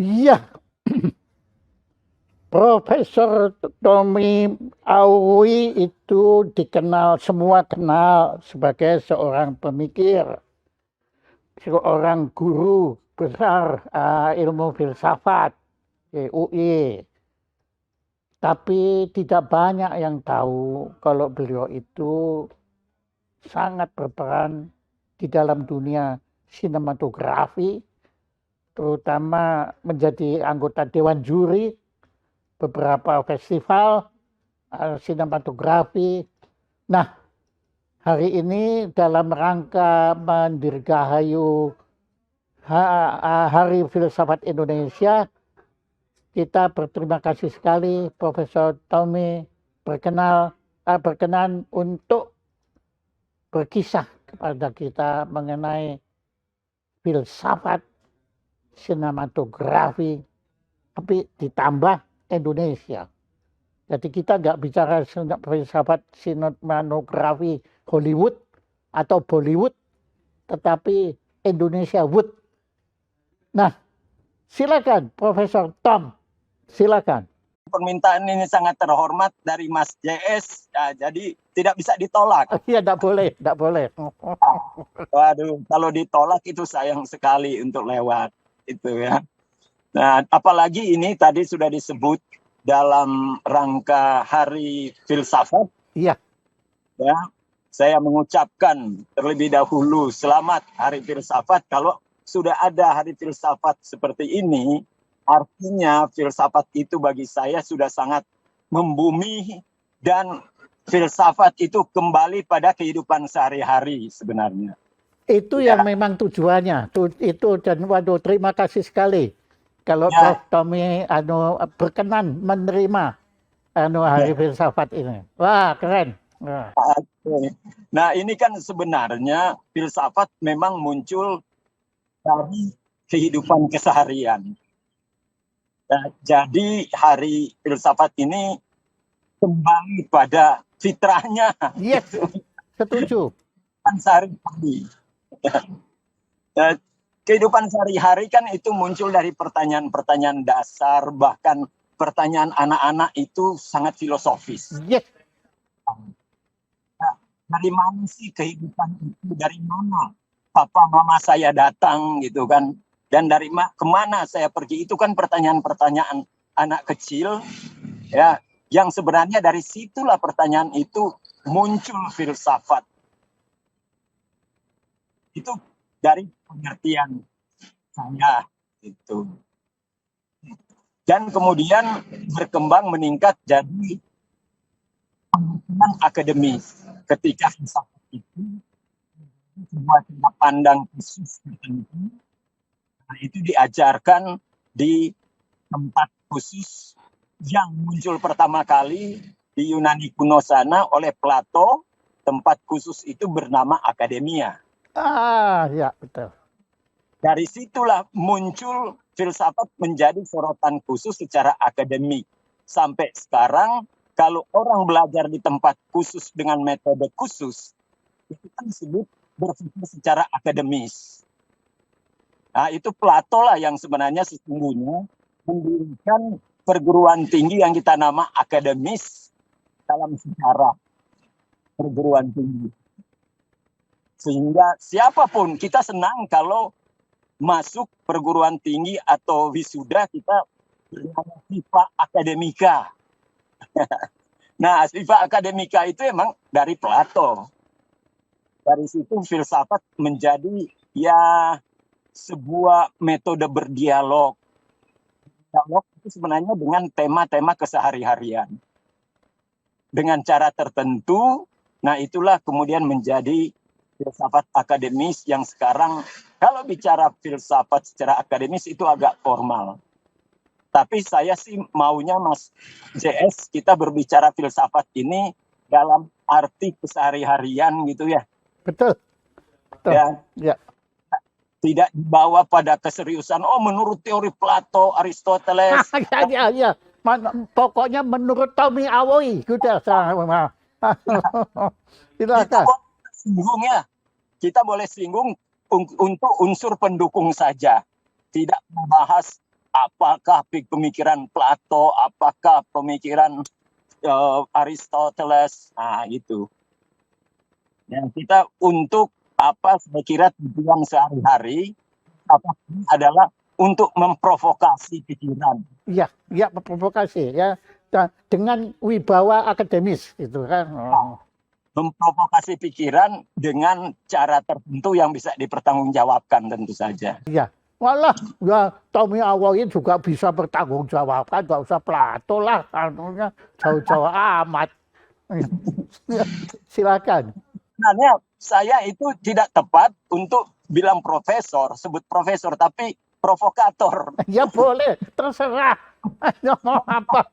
Iya, Profesor Tommy Awi itu dikenal semua kenal sebagai seorang pemikir, seorang guru besar ilmu filsafat di UI. Tapi tidak banyak yang tahu kalau beliau itu sangat berperan di dalam dunia sinematografi, terutama menjadi anggota dewan juri beberapa festival sinematografi. Nah, hari ini dalam rangka mendirgahayu Hari Filsafat Indonesia, kita berterima kasih sekali Profesor Tommy berkenan untuk berkisah kepada kita mengenai filsafat sinematografi, tapi ditambah Indonesia. Jadi kita nggak bicara filsafat sinematografi Hollywood atau Bollywood, tetapi Indonesia Wood. Nah, silakan Profesor Tom, silakan. Permintaan ini sangat terhormat dari Mas JS, ya, jadi tidak bisa ditolak. Iya, tidak boleh, tidak boleh. Waduh, kalau ditolak itu sayang sekali untuk lewat itu ya. Nah, apalagi ini tadi sudah disebut dalam rangka Hari Filsafat. Iya. Ya, saya mengucapkan terlebih dahulu selamat Hari Filsafat. Kalau sudah ada Hari Filsafat seperti ini, artinya filsafat itu bagi saya sudah sangat membumi dan filsafat itu kembali pada kehidupan sehari-hari sebenarnya. Itu yang memang tujuannya. Itu dan waduh terima kasih sekali kalau Prof. Tommy berkenan menerima Hari Filsafat ini. Wah, keren. Nah, ini kan sebenarnya filsafat memang muncul dari kehidupan keseharian. Nah, jadi Hari Filsafat ini kembali pada fitrahnya. Yes, setuju. Sehari-hari. Nah, kehidupan sehari-hari kan itu muncul dari pertanyaan-pertanyaan dasar, bahkan pertanyaan anak-anak itu sangat filosofis. Yes. Nah, dari mana sih kehidupan itu? Dari mana papa mama saya datang gitu kan? Dan dari kemana saya pergi? Itu kan pertanyaan-pertanyaan anak kecil, ya, yang sebenarnya dari situlah pertanyaan itu muncul filsafat. Itu dari pengertian saya itu. Dan kemudian berkembang meningkat jadi pengertian akademis. Ketika filsafat itu sebuah cara pandang khusus tertentu, nah, itu diajarkan di tempat khusus yang muncul pertama kali di Yunani kuno sana oleh Plato. Tempat khusus itu bernama akademia. Ya betul. Dari situlah muncul filsafat menjadi sorotan khusus secara akademik. Sampai sekarang kalau orang belajar di tempat khusus dengan metode khusus, itu kan disebut berpikir secara akademis. Nah, itu Plato lah yang sebenarnya sesungguhnya mendirikan perguruan tinggi yang kita nama akademis dalam sejarah perguruan tinggi. Sehingga siapapun kita senang kalau masuk perguruan tinggi atau wisuda kita bernama Viva Academica. Nah, Viva Academica itu emang dari Plato. Dari situ filsafat menjadi ya sebuah metode berdialog. Dialog itu sebenarnya dengan tema-tema kesehari-harian. Dengan cara tertentu, nah itulah kemudian menjadi filsafat akademis yang sekarang kalau bicara filsafat secara akademis itu agak formal. Tapi saya sih maunya Mas JS kita berbicara filsafat ini dalam arti kesehari-harian gitu ya. Betul. Betul. Ya. Tidak dibawa pada keseriusan. Oh, menurut teori Plato, Aristoteles. Ya. Pokoknya menurut Tommy Awi, sudah. Silakan. Singgung ya. Kita boleh singgung untuk unsur pendukung saja. Tidak membahas apakah pemikiran Plato, apakah pemikiran Aristoteles, nah itu. Yang kita untuk apa saya kira tujuan sehari-hari apa adalah untuk memprovokasi pikiran. Iya, iya provokasi ya. Dengan wibawa akademis gitu kan. Memprovokasi pikiran dengan cara tertentu yang bisa dipertanggungjawabkan tentu saja. Iya. Walah, ya Tommy Awoyi juga bisa bertanggungjawabkan, nggak usah Plato lah, anunya jauh-jauh amat. Silakan. Sebenarnya saya itu tidak tepat untuk bilang profesor, sebut profesor, tapi provokator. Ya boleh, terserah. Anda mau apa?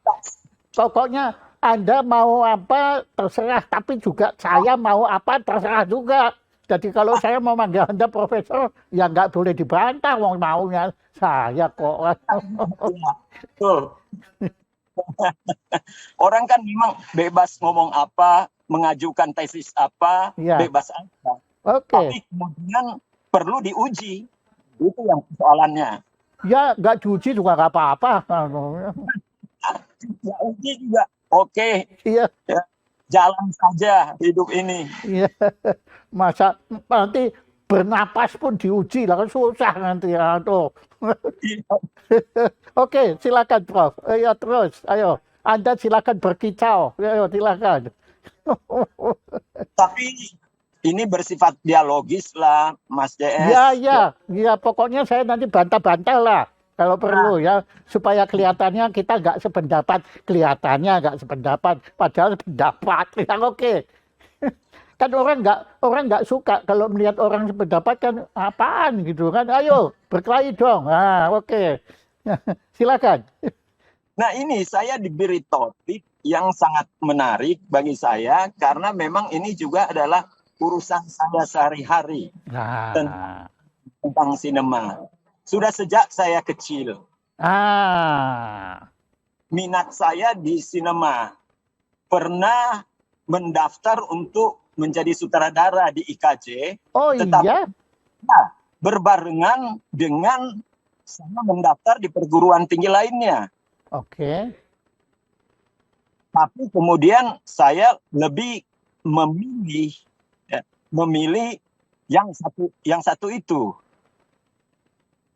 Pokoknya Anda mau apa, terserah. Tapi juga saya mau apa, terserah juga. Jadi kalau saya mau manggil Anda profesor, ya nggak boleh dibantah. Wong maunya saya kok. Betul. Orang kan memang bebas ngomong apa, mengajukan tesis apa, Ya. bebas aja. Oke. Tapi kemudian perlu diuji. Itu yang persoalannya. Ya nggak diuji juga nggak apa-apa. Ya, uji juga. Oke. Iya. Ya, jalan saja hidup ini. Iya. Masa nanti bernapas pun diuji lah kan susah nanti ya tuh. Oke, silakan Prof. Ayo terus, ayo. Anda silakan berkicau. Ayo silakan. Tapi ini bersifat dialogis lah, Mas JS. Ya, pokoknya saya nanti bantah-bantah lah kalau perlu ya, supaya kelihatannya kita nggak sependapat, padahal pendapat. Ya oke. Kan orang nggak suka kalau melihat orang sependapat kan apaan gitu kan. Ayo berkelahi dong. Nah, oke. Silakan. Nah ini saya diberi topik yang sangat menarik bagi saya karena memang ini juga adalah urusan saya sehari-hari tentang sinema. Sudah sejak saya kecil. Minat saya di sinema. Pernah mendaftar untuk menjadi sutradara di IKJ. Oh iya? Ya, berbarengan dengan saya mendaftar di perguruan tinggi lainnya. Oke. Tapi kemudian saya lebih memilih yang satu itu.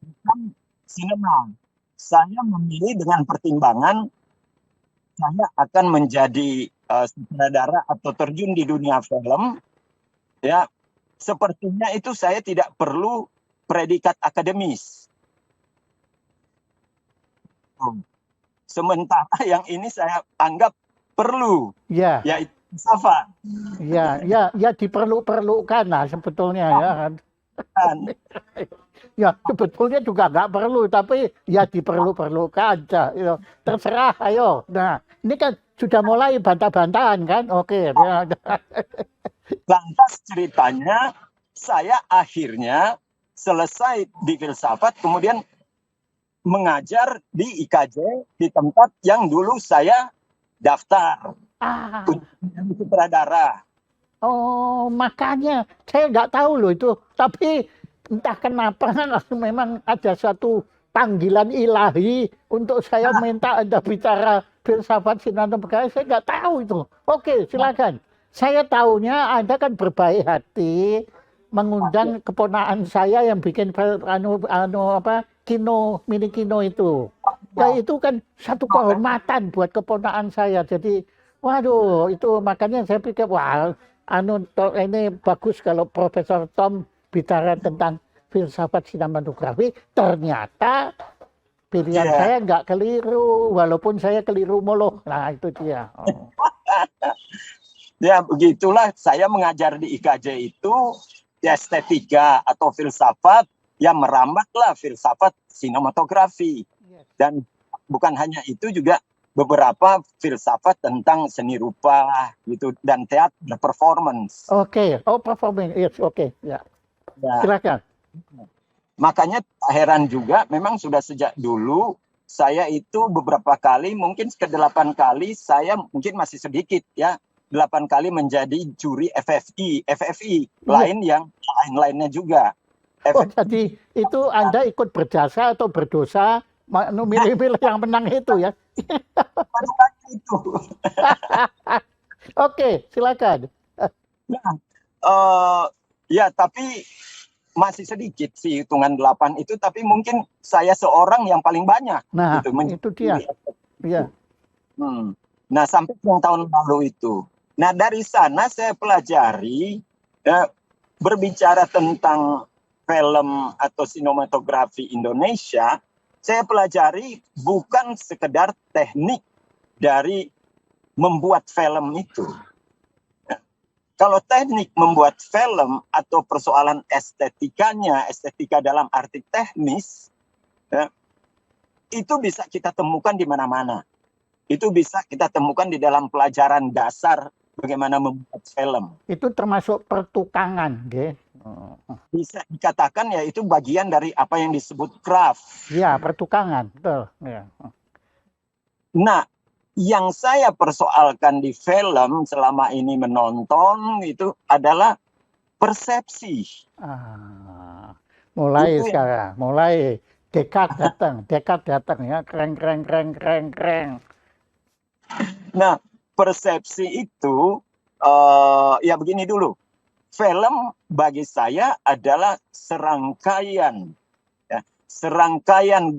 Bukan sinema. Saya memilih dengan pertimbangan saya akan menjadi sutradara atau terjun di dunia film. Ya, sepertinya itu saya tidak perlu predikat akademis. Sementara yang ini saya anggap perlu, yaitu filsafat. Ya diperlukan lah sebetulnya ya kan. Ya sebetulnya juga nggak perlu, tapi ya diperlukan. Terserah, ayo. Nah, ini kan sudah mulai bantah-bantahan kan? Oke. Ya. Lantas ceritanya, saya akhirnya selesai di filsafat, kemudian mengajar di IKJ di tempat yang dulu saya daftar untuk sutradara. Oh, makanya saya nggak tahu loh itu. Tapi entah kenapa memang ada suatu panggilan ilahi untuk saya minta Anda bicara filsafat sinematografi. Saya nggak tahu itu. Oke, silakan. Saya tahunya Anda kan berbaik hati mengundang keponakan saya yang bikin mini kino itu. Ya itu kan satu kehormatan buat keponakan saya. Jadi waduh, itu makanya saya pikir wah ini bagus kalau Profesor Tom bicara tentang filsafat sinematografi. Ternyata pilihan saya nggak keliru, walaupun saya keliru mulu. Nah itu dia. Ya begitulah saya mengajar di IKJ itu estetika atau filsafat yang merambatlah filsafat sinematografi. Dan bukan hanya itu, juga beberapa filsafat tentang seni rupa gitu dan teater performance. Oke. Oh performance, yes, oke. Ya. Silakan. Makanya heran juga, memang sudah sejak dulu saya itu beberapa kali, mungkin ke-8 kali, saya mungkin masih sedikit ya, 8 kali menjadi juri FFI lainnya juga. Oh, jadi itu Anda ikut berjasa atau berdosa milih-milih yang menang itu ya. Baru lagi itu. Oke, silakan. Nah, ya tapi masih sedikit sih hitungan 8 itu, tapi mungkin saya seorang yang paling banyak Nah, gitu itu dia. Iya. Nah, sampai yang tahun lalu itu. Nah, dari sana saya pelajari berbicara tentang film atau sinematografi Indonesia, saya pelajari bukan sekedar teknik dari membuat film itu. Kalau teknik membuat film atau persoalan estetikanya, estetika dalam arti teknis, itu bisa kita temukan di mana-mana. Itu bisa kita temukan di dalam pelajaran dasar bagaimana membuat film. Itu termasuk pertukangan, nggih. Bisa dikatakan ya itu bagian dari apa yang disebut craft. Iya, pertukangan, betul. Ya. Nah, yang saya persoalkan di film selama ini menonton itu adalah persepsi. Mulai Itu sekarang, mulai dekat datang ya, kreng. Nah, persepsi itu ya begini dulu. Film bagi saya adalah serangkaian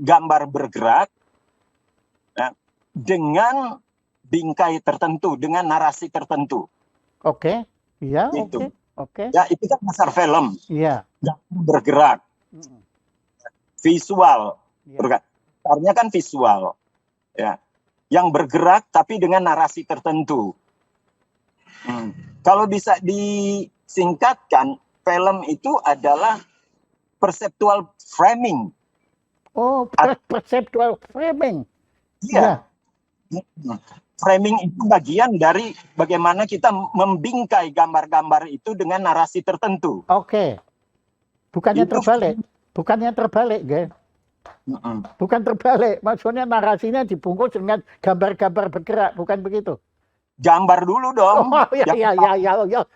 gambar bergerak dengan bingkai tertentu, dengan narasi tertentu. Oke, iya, Gitu. oke. Ya, itu kan dasar film. Iya. Bergerak, visual, Iya. bergerak. Artinya kan visual, ya, yang bergerak tapi dengan narasi tertentu. Kalau bisa disingkatkan, film itu adalah perceptual framing. Oh, perceptual framing. Iya. Framing itu bagian dari bagaimana kita membingkai gambar-gambar itu dengan narasi tertentu. Oke. Bukannya terbalik, guys. Bukan terbalik, maksudnya narasinya dibungkus dengan gambar-gambar bergerak, bukan begitu? Gambar dulu dong. Oh,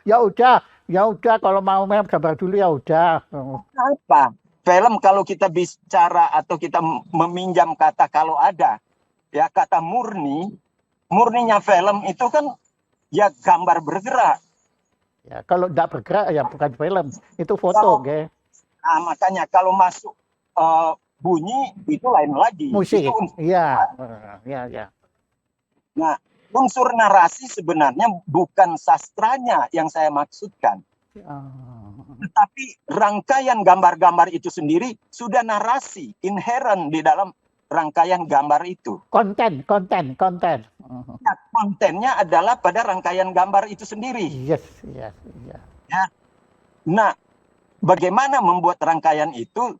ya udah kalau mau gambar dulu ya udah. Apa? Film kalau kita bicara atau kita meminjam kata kalau ada ya kata murninya film itu kan ya gambar bergerak. Ya, kalau tidak bergerak ya bukan film, itu foto, guys. Nah, makanya kalau masuk bunyi itu lain lagi. Musik. Iya. Nah, unsur narasi sebenarnya bukan sastranya yang saya maksudkan. Tetapi rangkaian gambar-gambar itu sendiri sudah narasi inherent di dalam rangkaian gambar itu. Konten. Ya, kontennya adalah pada rangkaian gambar itu sendiri. Yes. Ya. Nah, bagaimana membuat rangkaian itu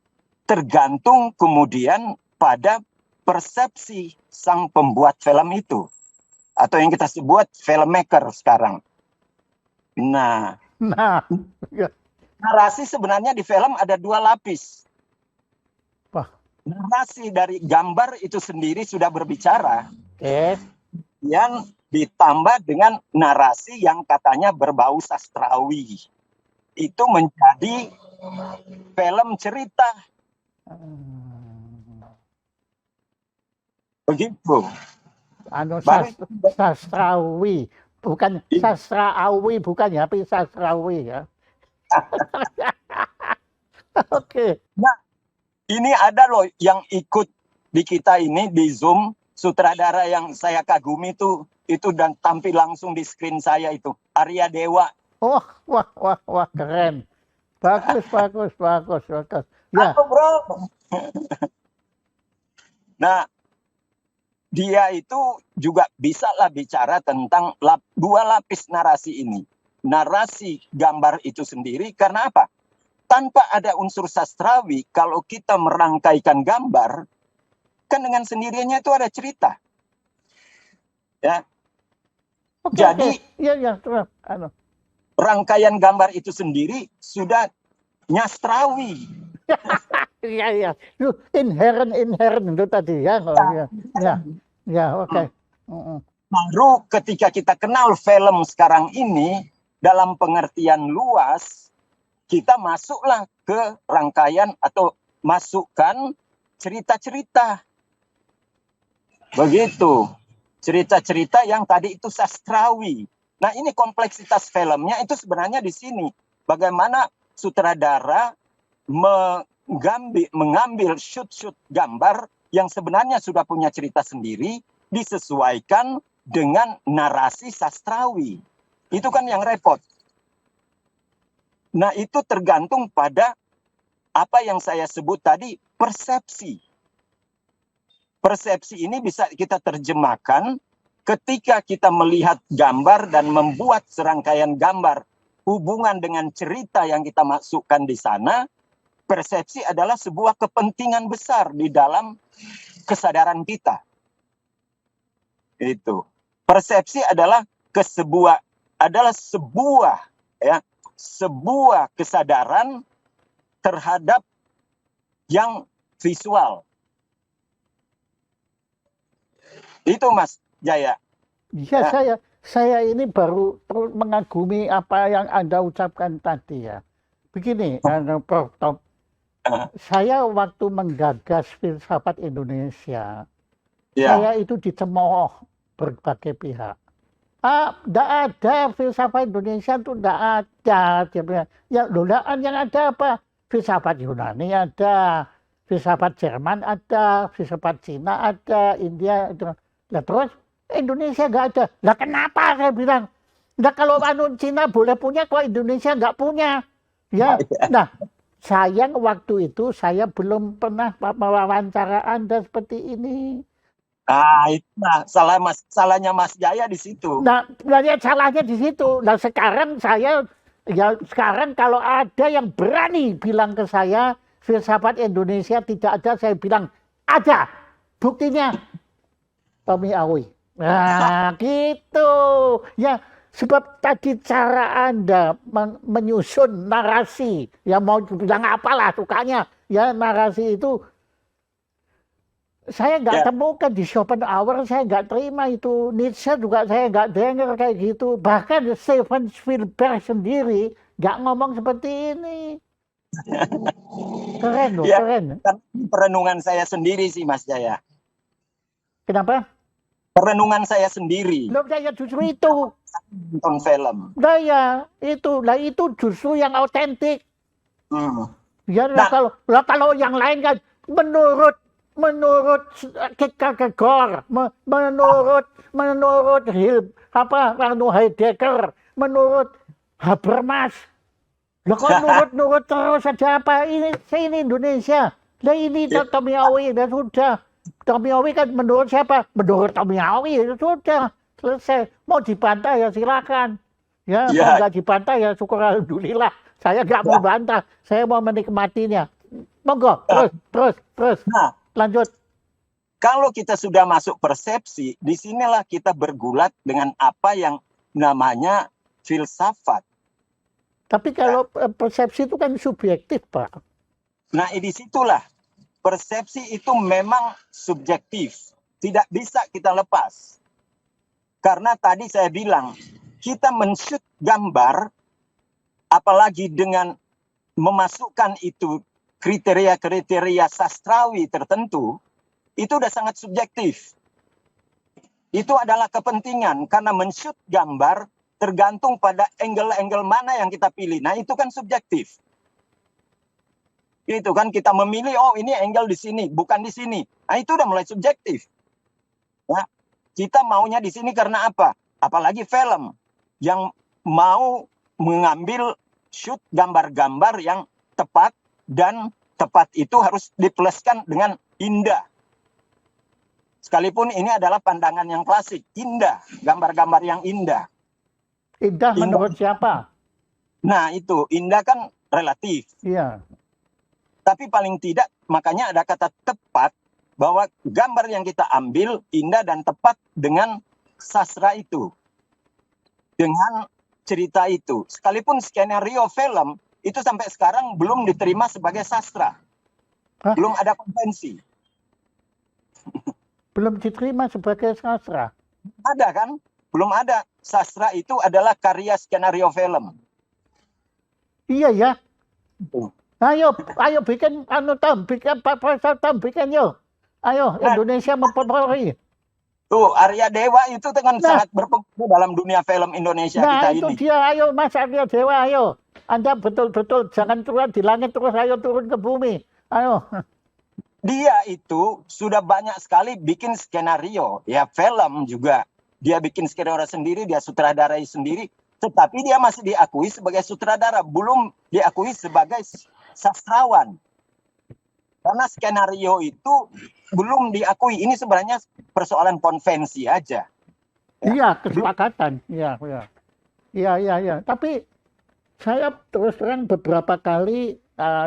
tergantung kemudian pada persepsi sang pembuat film itu. Atau yang kita sebut filmmaker sekarang. Nah, narasi sebenarnya di film ada 2 lapis. Narasi dari gambar itu sendiri sudah berbicara. Yang ditambah dengan narasi yang katanya berbau sastrawi. Itu menjadi film cerita. Begitu. Sastrawi. Bukan sastraawi, bukan ya, tapi sastrawi ya. Oke. Nah, ini ada loh yang ikut di kita ini di Zoom, sutradara yang saya kagumi itu dan tampil langsung di screen saya itu, Arya Dewa. Oh, wah, keren. Bagus. Ya. Halo, bro. Nah, dia itu juga bisa lah bicara tentang 2 lapis narasi ini. Narasi gambar itu sendiri karena apa? Tanpa ada unsur sastrawi, kalau kita merangkaikan gambar, kan dengan sendirinya itu ada cerita. Ya. Jadi, rangkaian gambar itu sendiri sudah nyastrawi. Iya. Inherent itu tadi ya. Ya, oke. Baru ketika kita kenal film sekarang ini dalam pengertian luas, kita masuklah ke rangkaian atau masukkan cerita-cerita Begitu. Cerita-cerita yang tadi itu sastrawi. Nah, ini kompleksitas filmnya itu sebenarnya di sini. Bagaimana sutradara mengambil shoot-shoot gambar yang sebenarnya sudah punya cerita sendiri, disesuaikan dengan narasi sastrawi. Itu kan yang repot. Nah, itu tergantung pada apa yang saya sebut tadi, persepsi. Persepsi ini bisa kita terjemahkan ketika kita melihat gambar dan membuat serangkaian gambar hubungan dengan cerita yang kita masukkan di sana. Persepsi adalah sebuah kepentingan besar di dalam kesadaran kita. Itu. Persepsi adalah sebuah kesadaran terhadap yang visual. Itu Mas Jaya. Ya, saya ini baru mengagumi apa yang Anda ucapkan tadi ya. Begini, Prof. Tom, saya waktu menggagas filsafat Indonesia, saya itu dicemooh berbagai pihak. Tidak ada filsafat Indonesia itu tidak ada. Ya, yang ada apa? Filsafat Yunani ada, filsafat Jerman ada, filsafat Cina ada, India ada. Nah, terus Indonesia nggak ada. Lah kenapa saya bilang? Nah kalau Cina boleh punya, kok Indonesia nggak punya? Ya, nah sayang waktu itu saya belum pernah mewawancara Anda seperti ini. Itu salahnya Mas Jaya di situ. Nah, salahnya di situ. Nah sekarang sekarang kalau ada yang berani bilang ke saya filsafat Indonesia tidak ada, saya bilang ada. Buktinya Tommy Awi. Nah, gitu. Ya, sebab tadi cara Anda menyusun narasi, ya mau bilang apalah sukanya, ya narasi itu saya nggak temukan di Schopenhauer, saya nggak terima itu. Nietzsche juga saya nggak dengar kayak gitu. Bahkan Steven Spielberg sendiri nggak ngomong seperti ini. Keren loh, keren. Perenungan saya sendiri sih Mas Jaya. Kenapa? Perenungan saya sendiri. Loh, saya justru itu. Nonton film. Nah ya, itu justru yang autentik. Ya, kalau yang lain kan menurut Kierkegaard, menurut Heidegger, menurut Habermas. Loh kok nurut terus saja apa? Ini Indonesia. Nah ini Tommy Awi, dan sudah. Tommy Awi kan menurut siapa? Menurut Tommy Awi, sudah selesai. Mau dibantah ya silakan. Ya, mau nggak dibantah ya syukur alhamdulillah. Saya nggak mau bantah, saya mau menikmatinya. Monggo, terus. Nah, lanjut. Kalau kita sudah masuk persepsi, disinilah kita bergulat dengan apa yang namanya filsafat. Tapi kalau persepsi itu kan subjektif, Pak. Nah, disitulah persepsi itu memang subjektif. Tidak bisa kita lepas. Karena tadi saya bilang, kita men-shoot gambar, apalagi dengan memasukkan itu kriteria-kriteria sastrawi tertentu, itu udah sangat subjektif. Itu adalah kepentingan, karena men-shoot gambar tergantung pada angle-angle mana yang kita pilih. Nah, itu kan subjektif. Itu kan kita memilih, oh ini angle di sini, bukan di sini. Nah, itu udah mulai subjektif. Nah, kita maunya di sini karena apa? Apalagi film yang mau mengambil shoot gambar-gambar yang tepat, dan tepat itu harus dipluskan dengan indah. Sekalipun ini adalah pandangan yang klasik, indah, gambar-gambar yang indah. Indah menurut siapa? Nah itu, indah kan relatif. Iya. Tapi paling tidak, makanya ada kata tepat, bahwa gambar yang kita ambil indah dan tepat dengan sastra itu. Dengan cerita itu. Sekalipun skenario film, itu sampai sekarang belum diterima sebagai sastra. Belum ada konvensi. Belum diterima sebagai sastra? Ada kan? Belum ada. Sastra itu adalah karya skenario film. Iya ya. Ayo bikin bikin yuk. Ayo, Indonesia mempelopori. Tuh, Arya Dewa itu dengan Nah, sangat berpengaruh dalam dunia film Indonesia nah kita itu ini. dia, ayo Mas Arya Dewa, ayo. Anda betul-betul jangan turun di langit terus, ayo turun ke bumi. Ayo. Dia itu sudah banyak sekali bikin skenario, ya film juga. Dia bikin skenario sendiri, dia sutradarai sendiri, tetapi dia masih diakui sebagai sutradara, belum diakui sebagai sastrawan. Karena skenario itu belum diakui. Ini sebenarnya persoalan konvensi aja. Ya. Iya, kesepakatan. Iya, iya. Iya, iya, iya. Tapi saya terus terang beberapa kali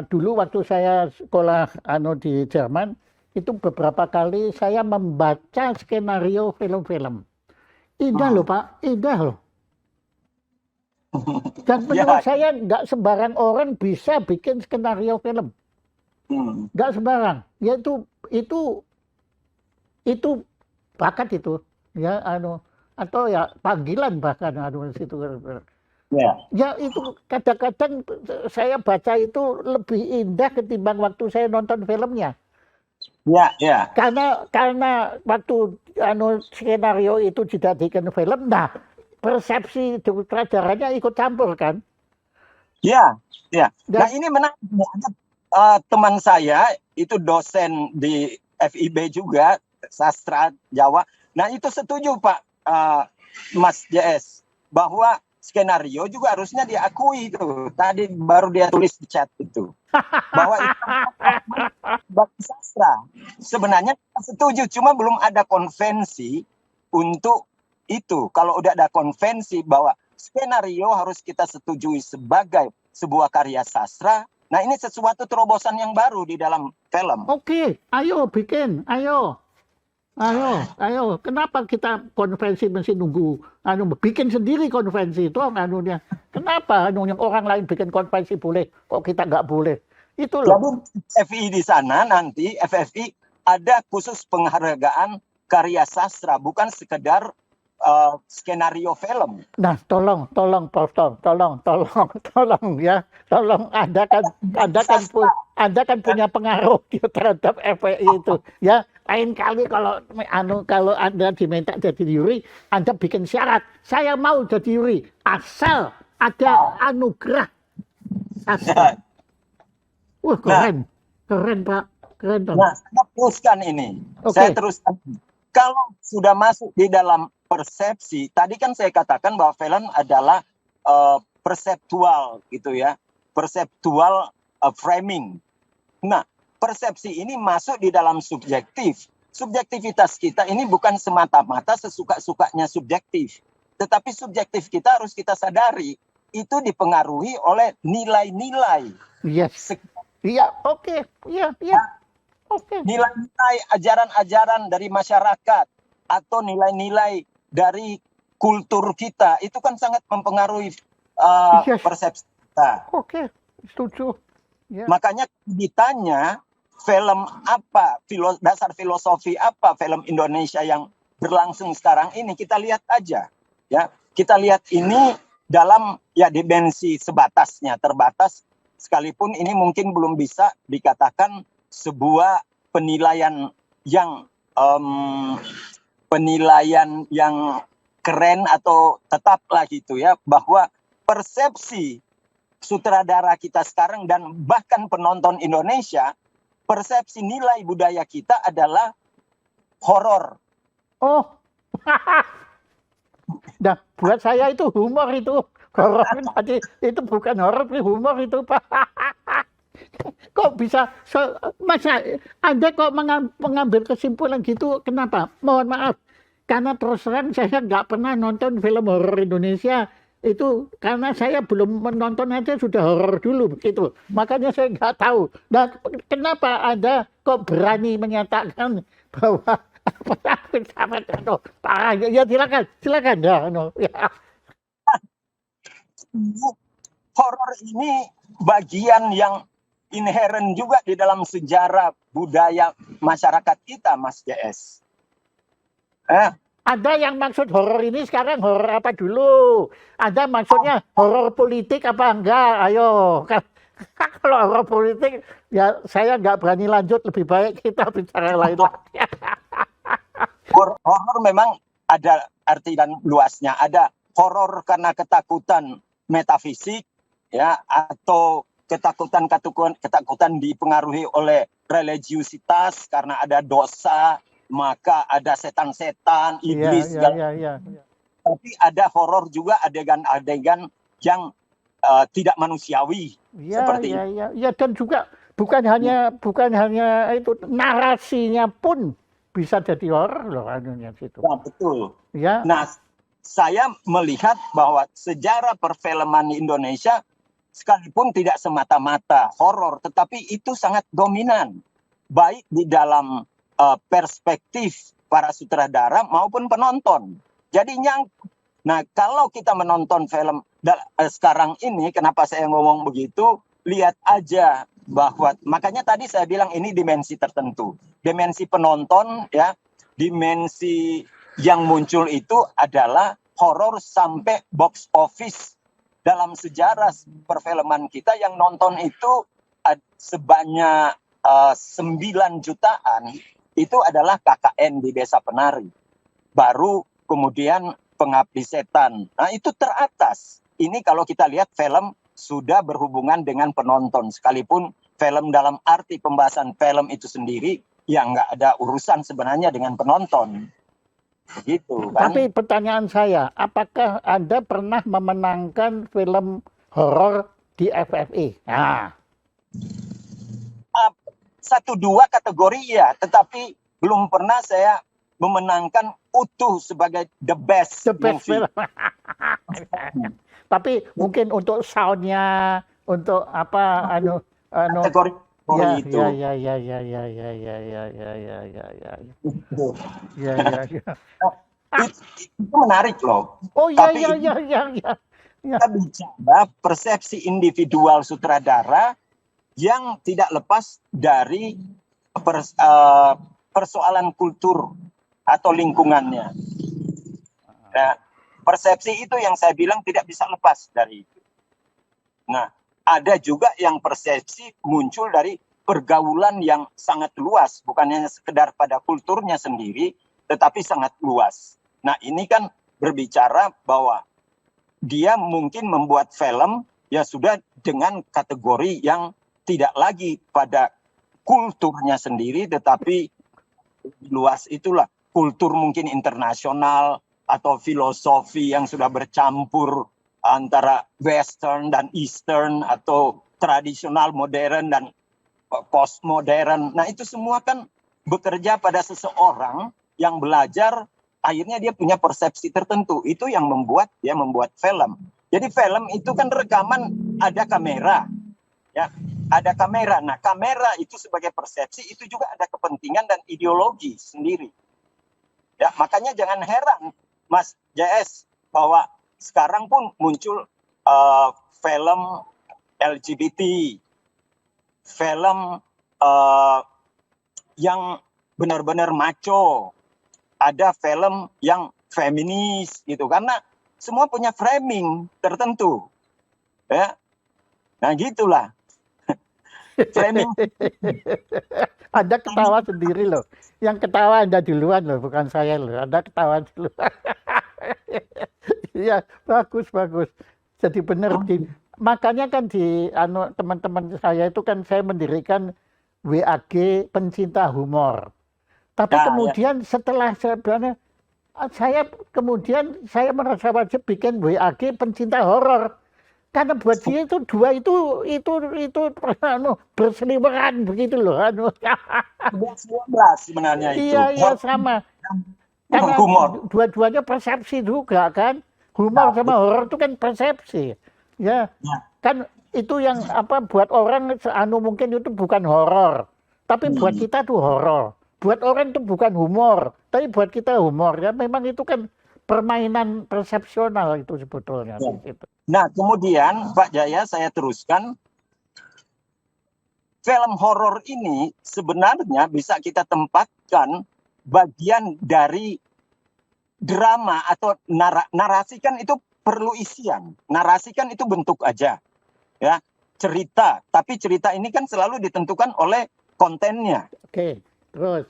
dulu waktu saya sekolah di Jerman itu beberapa kali saya membaca skenario film-film. Indah loh Pak, indah loh. Dan menurut Ya, saya nggak sembarang orang bisa bikin skenario film, nggak sembarang. Ya itu bakat itu, ya atau ya panggilan bahkan situ. ya, Ya itu kadang-kadang saya baca itu lebih indah ketimbang waktu saya nonton filmnya. ya, ya, Karena waktu skenario itu dijadikan film, nah persepsi sutradaranya ikut campur kan. ya, ya. Nah Dan ini menarik. Teman saya itu dosen di FIB juga, sastra Jawa. Nah itu setuju Pak Mas JS bahwa skenario juga harusnya diakui itu. Tadi baru dia tulis di chat itu bahwa itu bagi sastra. Sebenarnya kita setuju, cuma belum ada konvensi untuk itu. Kalau udah ada konvensi bahwa skenario harus kita setujui sebagai sebuah karya sastra, nah ini sesuatu terobosan yang baru di dalam film. oke, ayo bikin, ayo. Ayo, kenapa kita konvensi mesti nunggu bikin sendiri konvensi itu anunya. Kenapa yang orang lain bikin konvensi boleh, kok kita nggak boleh? Itu loh. Jadi FI di sana nanti FFI ada khusus penghargaan karya sastra, bukan sekedar skenario film. Nah, tolong ya, tolong Anda kan punya pengaruh terhadap FPI itu, ya. Lain kali kalau Anda diminta jadi juri, Anda bikin syarat, saya mau jadi juri asal ada anugerah sastra. Wah, keren Pak, keren Pak. Nah, saya teruskan ini. Oke. Saya teruskan. Kalau sudah masuk di dalam persepsi, tadi kan saya katakan bahwa film adalah perseptual gitu ya, perseptual framing. Nah, persepsi ini masuk di dalam subjektif. Subjektivitas kita ini bukan semata-mata sesuka-sukanya subjektif, tetapi subjektif kita harus kita sadari itu dipengaruhi oleh nilai-nilai. Yes. Iya, oke. Iya. Oke. Nilai-nilai ajaran-ajaran dari masyarakat atau nilai-nilai dari kultur kita itu kan sangat mempengaruhi Yes. persepsi kita. Oke, setuju. Ya. Makanya ditanya film apa, dasar filosofi apa film Indonesia yang berlangsung sekarang ini, kita lihat aja ya. Kita lihat ini dalam ya dimensi sebatasnya, terbatas, sekalipun ini mungkin belum bisa dikatakan sebuah penilaian yang keren atau tetaplah gitu ya, bahwa persepsi sutradara kita sekarang dan bahkan penonton Indonesia, persepsi nilai budaya kita adalah horor. Oh. Nah, buat saya itu humor itu. Horor tadi itu bukan horor, humor itu Pak. Kok bisa masa Anda kok mengambil kesimpulan gitu? Kenapa? Mohon maaf. Karena terus terang saya nggak pernah nonton film horor Indonesia. Itu karena saya belum menonton aja sudah horor dulu begitu. Makanya saya nggak tahu. Nah, kenapa Anda kok berani menyatakan bahwa ya silakan ya. Horor ini bagian yang inheren juga di dalam sejarah budaya masyarakat kita, Mas JS. Ada yang maksud horor ini sekarang horor apa dulu? Ada maksudnya horor politik apa enggak? Ayo, kalau horor politik ya saya nggak berani lanjut, lebih baik kita bicara lain lagi. horor memang ada arti dan luasnya. Ada horor karena ketakutan metafisik, ya, atau ketakutan dipengaruhi oleh religiusitas karena ada dosa, maka ada setan-setan, iblis, segala. Tapi ada horor juga adegan-adegan yang tidak manusiawi, seperti itu. Ya, dan juga bukan hanya itu, narasinya pun bisa jadi horor loh anunya situ. Nah, betul. Ya. Nah, saya melihat bahwa sejarah perfilman Indonesia sekalipun tidak semata-mata horor, tetapi itu sangat dominan, baik di dalam perspektif para sutradara maupun penonton. Jadi nah, kalau kita menonton film sekarang ini, kenapa saya ngomong begitu? Lihat aja bahwa, makanya tadi saya bilang ini dimensi tertentu, dimensi penonton, ya, dimensi yang muncul itu adalah horor sampai box office. Dalam sejarah perfilman kita yang nonton itu sebanyak 9 jutaan, itu adalah KKN di Desa Penari. Baru kemudian Pengabdi Setan. Nah, itu teratas. Ini kalau kita lihat film sudah berhubungan dengan penonton. Sekalipun film dalam arti pembahasan film itu sendiri, ya nggak ada urusan sebenarnya dengan penonton. Begitu, kan? Tapi pertanyaan saya, apakah Anda pernah memenangkan film horor di FFI? Nah. 1-2 kategori ya, tetapi belum pernah saya memenangkan utuh sebagai the best movie. Tapi mungkin untuk soundnya, untuk apa kategori itu. Itu menarik loh. Oh iya. Kita bicara persepsi individual sutradara yang tidak lepas dari persoalan kultur atau lingkungannya. Nah, persepsi itu yang saya bilang tidak bisa lepas dari itu. Nah, ada juga yang persepsi muncul dari pergaulan yang sangat luas, bukan hanya sekedar pada kulturnya sendiri, tetapi sangat luas. Nah, ini kan berbicara bahwa dia mungkin membuat film ya sudah dengan kategori yang tidak lagi pada kulturnya sendiri, tetapi luas itulah kultur mungkin internasional atau filosofi yang sudah bercampur antara western dan eastern atau tradisional modern dan postmodern. Nah, itu semua kan bekerja pada seseorang yang belajar, akhirnya dia punya persepsi tertentu. Itu yang membuat dia membuat film. Jadi film itu kan rekaman, ada kamera, ya, ada kamera. Nah, kamera itu sebagai persepsi itu juga ada kepentingan dan ideologi sendiri. Ya, makanya jangan heran, Mas JS, bahwa sekarang pun muncul film LGBT, film yang benar-benar macho, ada film yang feminis gitu, karena semua punya framing tertentu, ya. Nah, gitulah. Framing. Anda ketawa sendiri loh. Yang ketawa Anda duluan loh, bukan saya loh. Anda ketawa duluan. Ya, bagus. Jadi benar. Makanya kan di teman-teman saya itu kan saya mendirikan WAG Pencinta Humor. Tapi kemudian setelah saya merasa wajib bikin WAG Pencinta Horor. Karena buat dia itu dua itu berseliweran begitu loh. 19 sebenarnya itu. Iya sama. Karena dua-duanya persepsi juga kan. Humor sama horor itu kan persepsi. Ya. Kan itu yang buat orang mungkin itu bukan horor. Tapi buat kita itu horor. Buat orang itu bukan humor, tapi buat kita humor. Ya memang itu kan permainan persepsional itu sebetulnya. Ya. Nah, kemudian Pak Jaya, saya teruskan. Film horor ini sebenarnya bisa kita tempatkan bagian dari drama atau narasi kan itu perlu isian. Narasi kan itu bentuk aja, ya, cerita. Tapi cerita ini kan selalu ditentukan oleh kontennya. Oke, terus.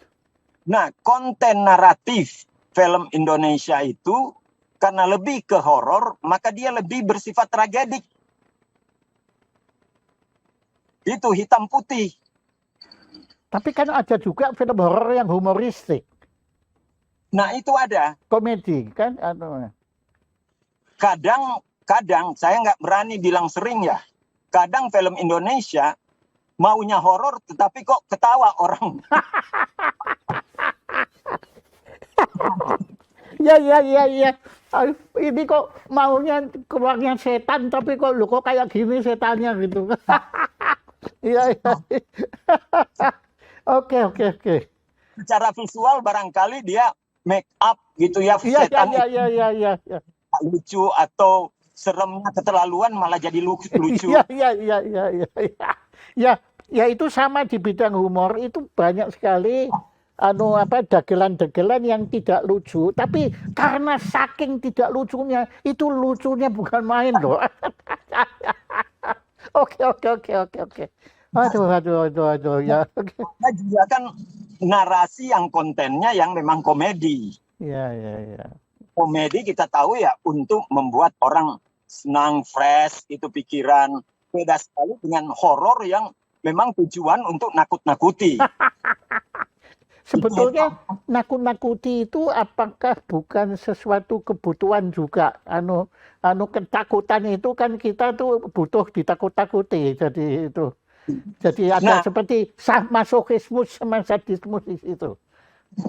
Nah, konten naratif film Indonesia itu karena lebih ke horor, maka dia lebih bersifat tragedik. Itu hitam putih. Tapi kan ada juga film horor yang humoristik, Nah, itu ada. komedi kan. Kadang saya nggak berani bilang sering ya. Kadang film Indonesia maunya horor tetapi kok ketawa orang. Ya. Ah, ini kok maunya keluarnya setan, tapi kok lu kok kayak gini setannya gitu. Iya. Oke. Secara visual barangkali dia make up gitu ya, Iya. setan itu lucu atau seremnya keterlaluan malah jadi lucu. Iya. Ya itu sama di bidang humor itu banyak sekali dagelan-dagelan yang tidak lucu, tapi karena saking tidak lucunya, itu lucunya bukan main loh. Oke. Aduh ya. Ada juga kan narasi yang kontennya yang memang komedi. Ya. Komedi kita tahu ya untuk membuat orang senang, fresh itu pikiran. Beda sekali dengan horor yang memang tujuan untuk nakut-nakuti. Sebetulnya nakut-nakuti itu apakah bukan sesuatu kebutuhan juga? Ketakutan itu kan kita tuh butuh ditakut-takuti. Jadi ada seperti masochismus sama sadismus di situ.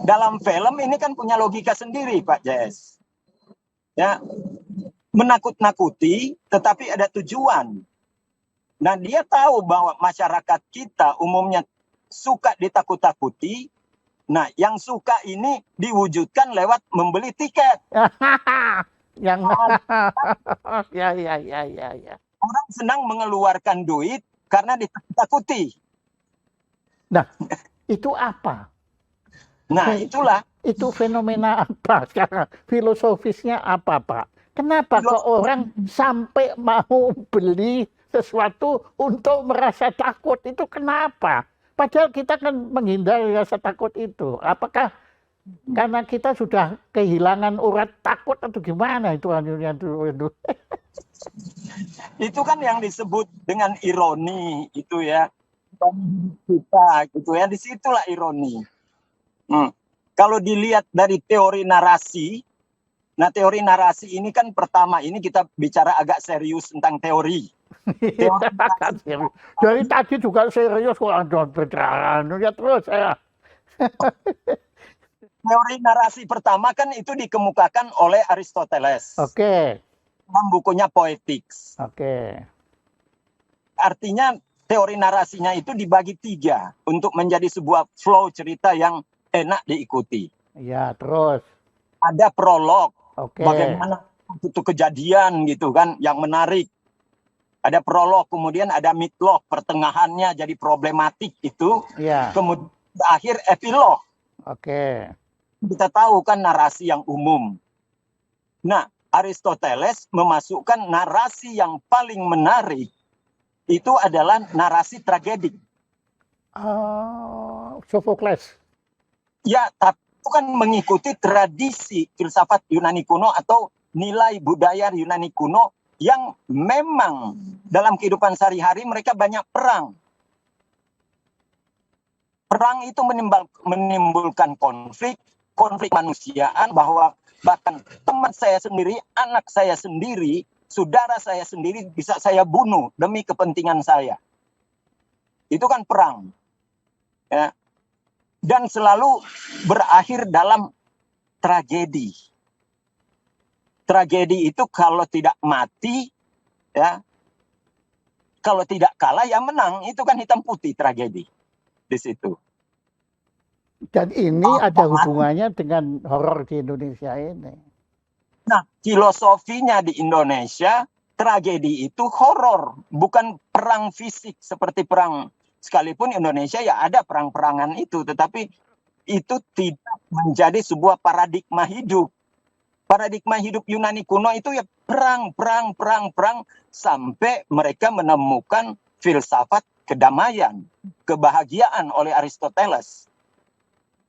Dalam film ini kan punya logika sendiri, Pak Jess. Ya, menakut-nakuti tetapi ada tujuan. Nah, dia tahu bahwa masyarakat kita umumnya suka ditakut-takuti. Nah, yang suka ini diwujudkan lewat membeli tiket. Ya. Orang senang mengeluarkan duit karena ditakut-takuti. Nah, itu apa? Nah, itulah. Itu fenomena apa sekarang? Filosofisnya apa, Pak? Kenapa kok orang sampai mau beli sesuatu untuk merasa takut? Itu kenapa? Padahal kita kan menghindari rasa takut itu. Apakah karena kita sudah kehilangan urat takut atau gimana itu? Itu kan yang disebut dengan ironi itu ya. Kita gitu ya, disitulah ironi. Kalau dilihat dari teori narasi, nah teori narasi ini kan pertama ini kita bicara agak serius tentang teori. Dari tadi juga serius kok ya terus saya. Teori narasi pertama kan itu dikemukakan oleh Aristoteles. Oke. Dalam bukunya Poetics. Oke. Artinya teori narasinya itu dibagi 3 untuk menjadi sebuah flow cerita yang enak diikuti. Ya, terus. Ada prolog. Oke. Bagaimana itu kejadian gitu kan yang menarik. Ada prolog, kemudian ada midlog, pertengahannya jadi problematik itu. Ya. Kemudian akhir epilog. Oke. Kita tahu kan narasi yang umum. Nah, Aristoteles memasukkan narasi yang paling menarik itu adalah narasi tragedik. Sophocles. Ya, tapi itu kan mengikuti tradisi filsafat Yunani kuno atau nilai budaya Yunani kuno yang memang dalam kehidupan sehari-hari mereka banyak perang. Perang itu menimbulkan konflik kemanusiaan, bahwa bahkan teman saya sendiri, anak saya sendiri, saudara saya sendiri bisa saya bunuh demi kepentingan saya. Itu kan perang. Ya. Dan selalu berakhir dalam tragedi. Tragedi itu kalau tidak mati, ya, kalau tidak kalah ya menang. Itu kan hitam putih tragedi di situ. Dan ini ada hubungannya dengan horor di Indonesia ini. Nah, filosofinya di Indonesia, tragedi itu horor, bukan perang fisik seperti perang. Sekalipun Indonesia ya ada perang-perangan itu, tetapi itu tidak menjadi sebuah paradigma hidup. Paradigma hidup Yunani kuno itu ya perang, sampai mereka menemukan filsafat kedamaian, kebahagiaan oleh Aristoteles.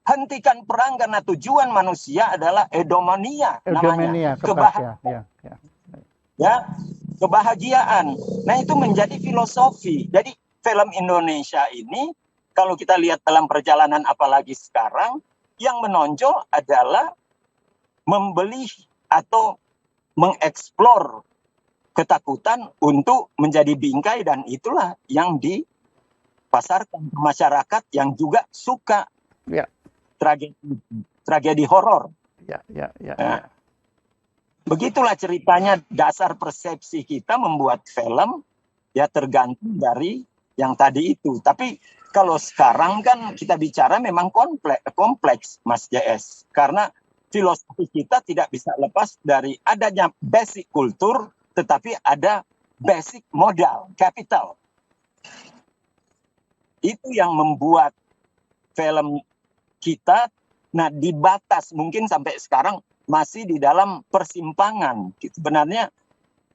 hentikan perang karena tujuan manusia adalah eudaimonia namanya, Eudaimonia, kebahagiaan, ya. ya, kebahagiaan. Nah, itu menjadi filosofi. Jadi film Indonesia ini kalau kita lihat dalam perjalanan apalagi sekarang, yang menonjol adalah membeli atau mengeksplor ketakutan untuk menjadi bingkai, dan itulah yang dipasarkan ke masyarakat yang juga suka Ya, tragedi horor. ya. Nah, begitulah ceritanya, dasar persepsi kita membuat film ya tergantung dari yang tadi itu. Tapi kalau sekarang kan kita bicara memang kompleks Mas JS, karena filosofi kita tidak bisa lepas dari adanya basic kultur, tetapi ada basic modal, capital. Itu yang membuat film kita, nah, dibatas mungkin sampai sekarang masih di dalam persimpangan. Sebenarnya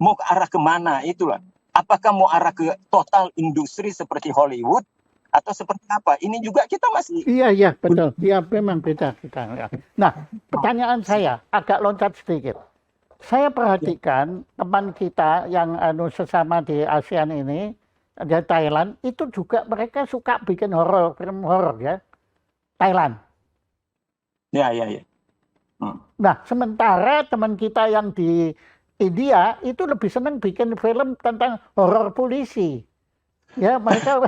mau ke arah kemana itulah. Apakah mau arah ke total industri seperti Hollywood atau seperti apa? Ini juga kita masih. Iya, betul. Iya, memang beda kita. Ya. Nah, pertanyaan saya agak loncat sedikit. Saya perhatikan teman kita yang sesama di ASEAN ini, di Thailand, itu juga mereka suka bikin film horor ya. Thailand. Ya. Nah, sementara teman kita yang di India itu lebih senang bikin film tentang horor polisi. Ya, mereka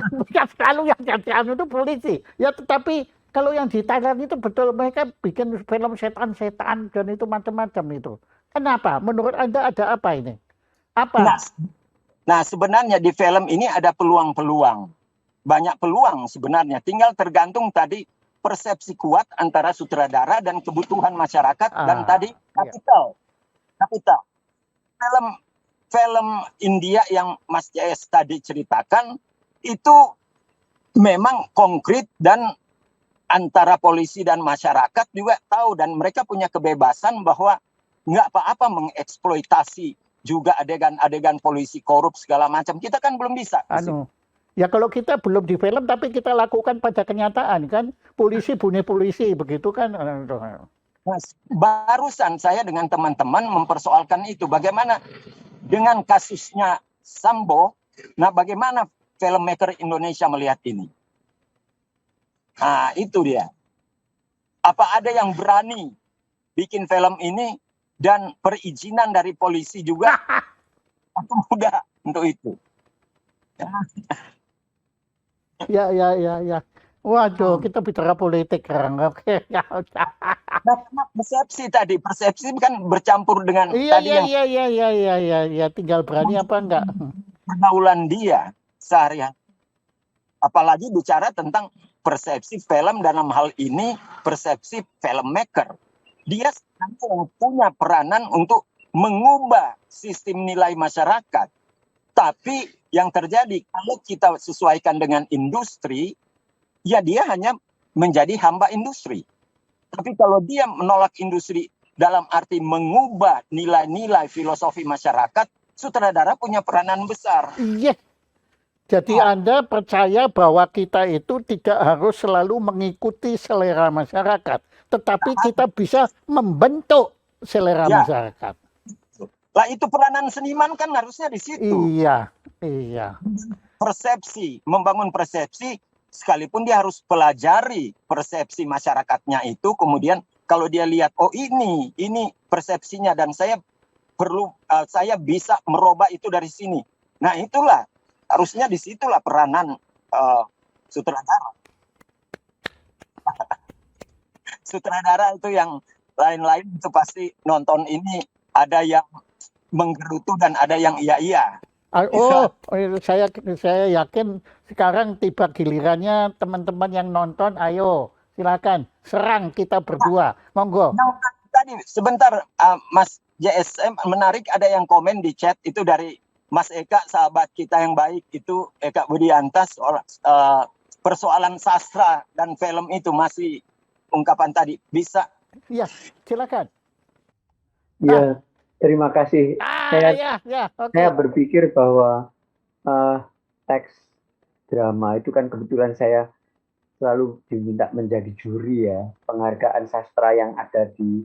selalu yang jadi itu polisi. Ya, tetapi kalau yang di Thailand itu betul mereka bikin film setan-setan dan itu macam-macam itu. Kenapa? Menurut Anda ada apa ini? Apa? Nah, sebenarnya di film ini ada peluang-peluang. Banyak peluang sebenarnya. Tinggal tergantung tadi persepsi kuat antara sutradara dan kebutuhan masyarakat dan tadi kapital. Film India yang Mas JS tadi ceritakan itu memang konkret, dan antara polisi dan masyarakat juga tahu, dan mereka punya kebebasan bahwa nggak apa-apa mengeksploitasi juga adegan-adegan polisi korup segala macam. Kita kan belum bisa. Ya kalau kita belum di film tapi kita lakukan pada kenyataan kan, polisi bunuh polisi begitu kan. Nah, barusan saya dengan teman-teman mempersoalkan itu, bagaimana dengan kasusnya Sambo. Nah, bagaimana filmmaker Indonesia melihat ini? Nah, itu dia. Apa ada yang berani bikin film ini dan perizinan dari polisi juga? Aku mudah untuk itu. Ya. Waduh, kita bicara politik sekarang. Oke, ya udah. Nah, persepsi kan bercampur dengan tadi yang. Iya, tinggal berani apa enggak? Pergaulan dia sehari-hari. Apalagi bicara tentang persepsi film, dalam hal ini persepsi filmmaker. Dia sebenarnya yang punya peranan untuk mengubah sistem nilai masyarakat. Tapi yang terjadi kalau kita sesuaikan dengan industri, ya dia hanya menjadi hamba industri. Tapi kalau dia menolak industri dalam arti mengubah nilai-nilai filosofi masyarakat, sutradara punya peranan besar. Iya. Jadi Anda percaya bahwa kita itu tidak harus selalu mengikuti selera masyarakat, tetapi kita bisa membentuk selera masyarakat. Lah itu peranan seniman kan harusnya di situ. Iya. Persepsi, membangun persepsi, sekalipun dia harus pelajari persepsi masyarakatnya itu, kemudian kalau dia lihat, oh ini persepsinya, dan saya bisa merubah itu dari sini. Nah, itulah harusnya disitulah peranan sutradara. Sutradara itu yang lain-lain itu pasti nonton ini ada yang menggerutu dan ada yang iya. Saya yakin sekarang tiba gilirannya teman-teman yang nonton, ayo silakan serang kita berdua, monggo. Nah, tadi sebentar Mas JSM, menarik, ada yang komen di chat itu dari Mas Eka, sahabat kita yang baik itu, Eka Budiantas, persoalan sastra dan film itu masih ungkapan tadi bisa. Iya, silakan. Ya, terima kasih. Saya berpikir bahwa teks drama itu kan kebetulan saya selalu diminta menjadi juri ya. Penghargaan sastra yang ada di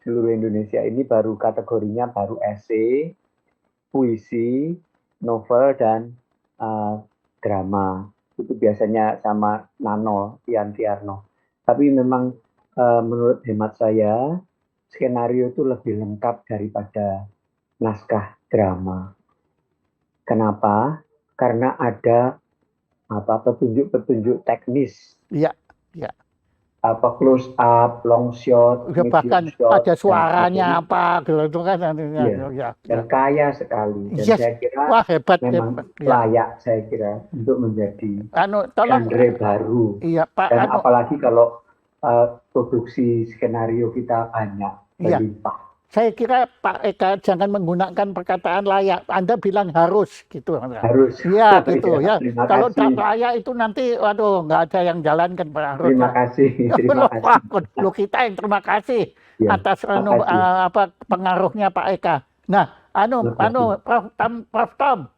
seluruh Indonesia ini baru kategorinya baru esai, puisi, novel, dan drama. Itu biasanya sama Nano, Yantiarno. Tapi memang menurut hemat saya, skenario itu lebih lengkap daripada naskah drama. Kenapa? Karena ada petunjuk-petunjuk teknis. Iya, iya. Close up, long shot, bahkan shot, ada suaranya apa gitu kan. Ya. Dan kaya sekali. Dan saya kira wah, hebat, memang layak saya kira untuk menjadi genre baru. Iya, Pak. Dan apalagi kalau produksi skenario kita banyak, berlimpah. Saya kira Pak Eka jangan menggunakan perkataan layak. Anda bilang harus gitu. Harus. Iya gitu ya. Kalau tak layak itu nanti waduh nggak ada yang jalankan Pak harus. Terima kasih. Terima kasih. Lu kita yang terima kasih atas pengaruhnya Pak Eka. Nah, Prof Tom.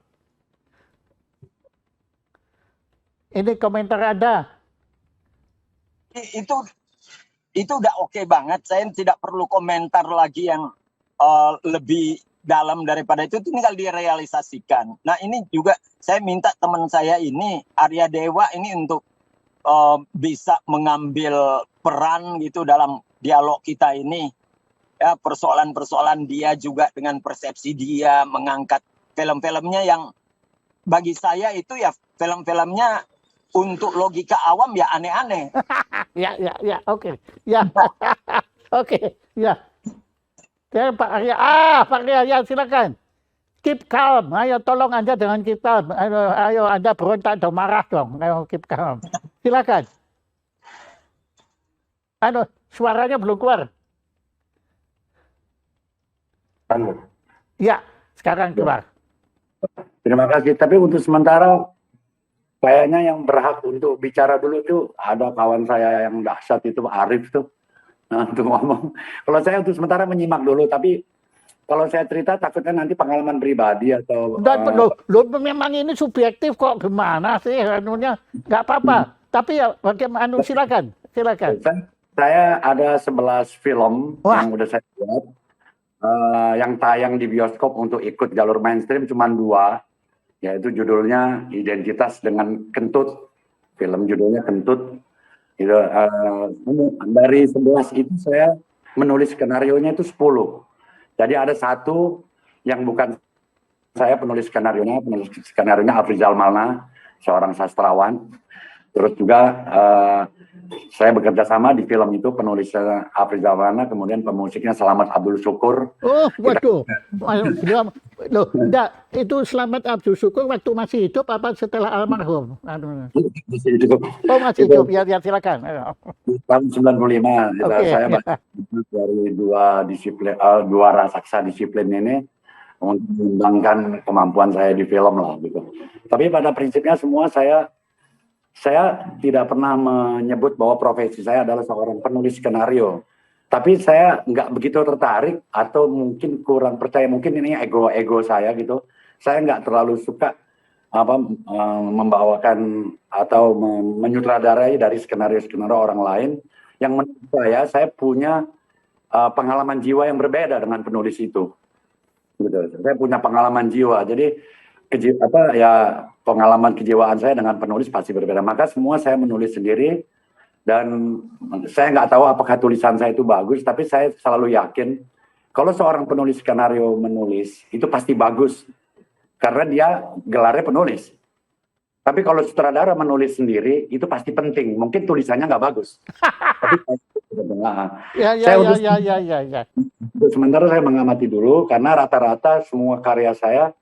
Ini komentar Anda. Itu udah oke banget. Saya tidak perlu komentar lagi yang lebih dalam daripada itu tinggal direalisasikan. Nah ini juga saya minta teman saya ini Arya Dewa ini untuk bisa mengambil peran gitu dalam dialog kita ini. Ya, persoalan-persoalan dia juga dengan persepsi dia mengangkat film-filmnya yang bagi saya itu ya film-filmnya untuk logika awam ya aneh-aneh. Ya, oke. Ya, oke, ya. Pak Arya, Pak Arya, ya silakan. Keep calm, ayo tolong Anda dengan keep calm. Ayo Anda berontak atau marah dong, ayo keep calm. Silakan. Suaranya belum keluar. Ya, sekarang keluar. Terima kasih, tapi untuk sementara kayaknya yang berhak untuk bicara dulu tuh ada kawan saya yang dahsyat itu Arif tuh. Nah, untuk ngomong. Kalau saya untuk sementara menyimak dulu, tapi kalau saya cerita takutnya nanti pengalaman pribadi atau memang ini subjektif kok, gimana sih anunya? Nggak apa-apa. Tapi ya bagaimana, silakan. Saya ada 11 film yang udah saya buat. Yang tayang di bioskop untuk ikut jalur mainstream cuma 2. Yaitu judulnya Identitas dengan Kentut. Film judulnya Kentut. Gitu. Dari 11 itu saya menulis skenarionya itu 10. Jadi ada 1 yang bukan saya penulis skenarionya Afrizal Malna, seorang sastrawan. Terus juga saya bekerja sama di film itu penulisnya Afrizal Malna, kemudian pemusiknya Selamat Abdul Syukur. Oh, waduh. Loh, enggak, itu Selamat Abdul Syukur waktu masih hidup apa setelah almarhum? Masih hidup. Oh, masih hidup. Ya silakan. Tahun 95. Saya dari 2 raksasa disiplin ini untuk mengembangkan kemampuan saya di film lah gitu. Tapi pada prinsipnya semua saya tidak pernah menyebut bahwa profesi saya adalah seorang penulis skenario. Tapi saya nggak begitu tertarik atau mungkin kurang percaya, mungkin ini ego saya gitu. Saya nggak terlalu suka membawakan atau menyutradarai dari skenario-skenario orang lain. Yang menurut saya punya pengalaman jiwa yang berbeda dengan penulis itu. Gitu. Saya punya pengalaman jiwa. Jadi pengalaman kejiwaan saya dengan penulis pasti berbeda. Maka semua saya menulis sendiri dan saya nggak tahu apakah tulisan saya itu bagus, tapi saya selalu yakin kalau seorang penulis skenario menulis itu pasti bagus karena dia gelarnya penulis. Tapi kalau sutradara menulis sendiri itu pasti penting. Mungkin tulisannya nggak bagus. Sementara saya mengamati dulu karena rata-rata semua karya saya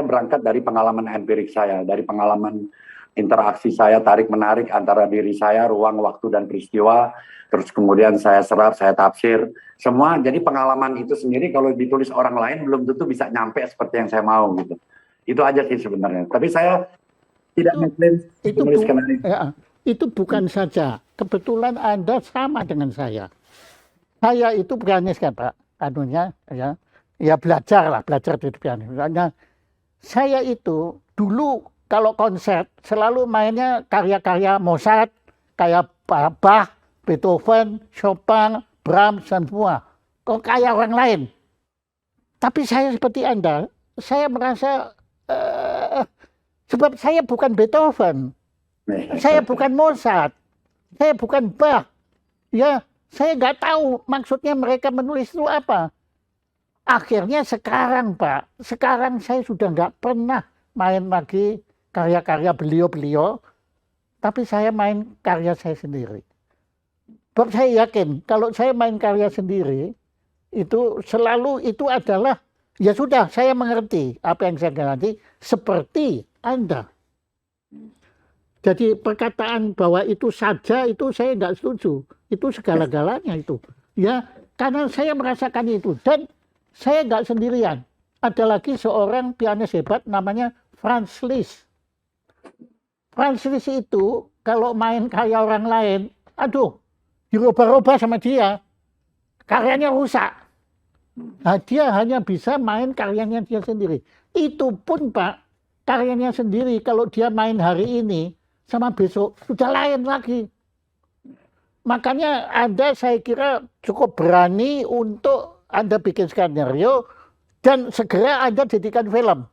berangkat dari pengalaman empirik saya, dari pengalaman interaksi saya, tarik-menarik antara diri saya, ruang, waktu, dan peristiwa. Terus kemudian saya serap, saya tafsir. Semua, jadi pengalaman itu sendiri kalau ditulis orang lain belum tentu bisa nyampe seperti yang saya mau gitu. Itu aja sih sebenarnya. Tapi saya tidak mengklaim menulis skenario. Itu bukan saja. Kebetulan Anda sama dengan saya. Saya itu pianis kan Pak. Ya belajar di pianis. Saya itu dulu kalau konser selalu mainnya karya-karya Mozart, kayak Bach, Beethoven, Chopin, Brahms, dan semua. Kok kayak orang lain. Tapi saya seperti Anda, saya merasa, sebab saya bukan Beethoven, saya bukan Mozart, saya bukan Bach. Ya, saya nggak tahu maksudnya mereka menulis itu apa. Akhirnya sekarang, Pak, sekarang saya sudah nggak pernah main lagi karya-karya beliau-beliau, tapi saya main karya saya sendiri. Sebab saya yakin kalau saya main karya sendiri, itu selalu itu adalah, ya sudah, saya mengerti apa yang saya ganti seperti Anda. Jadi perkataan bahwa itu saja, itu saya nggak setuju. Itu segala-galanya itu. Ya, karena saya merasakan itu. Dan saya nggak sendirian. Ada lagi seorang pianis hebat namanya Franz Liszt. Franz Liszt itu kalau main karya orang lain, aduh, dirubah-rubah sama dia, karyanya rusak. Nah, dia hanya bisa main karyanya dia sendiri. Itu pun, Pak, karyanya sendiri kalau dia main hari ini sama besok sudah lain lagi. Makanya Anda, saya kira, cukup berani untuk Anda bikin skenario dan segera Anda jadikan film.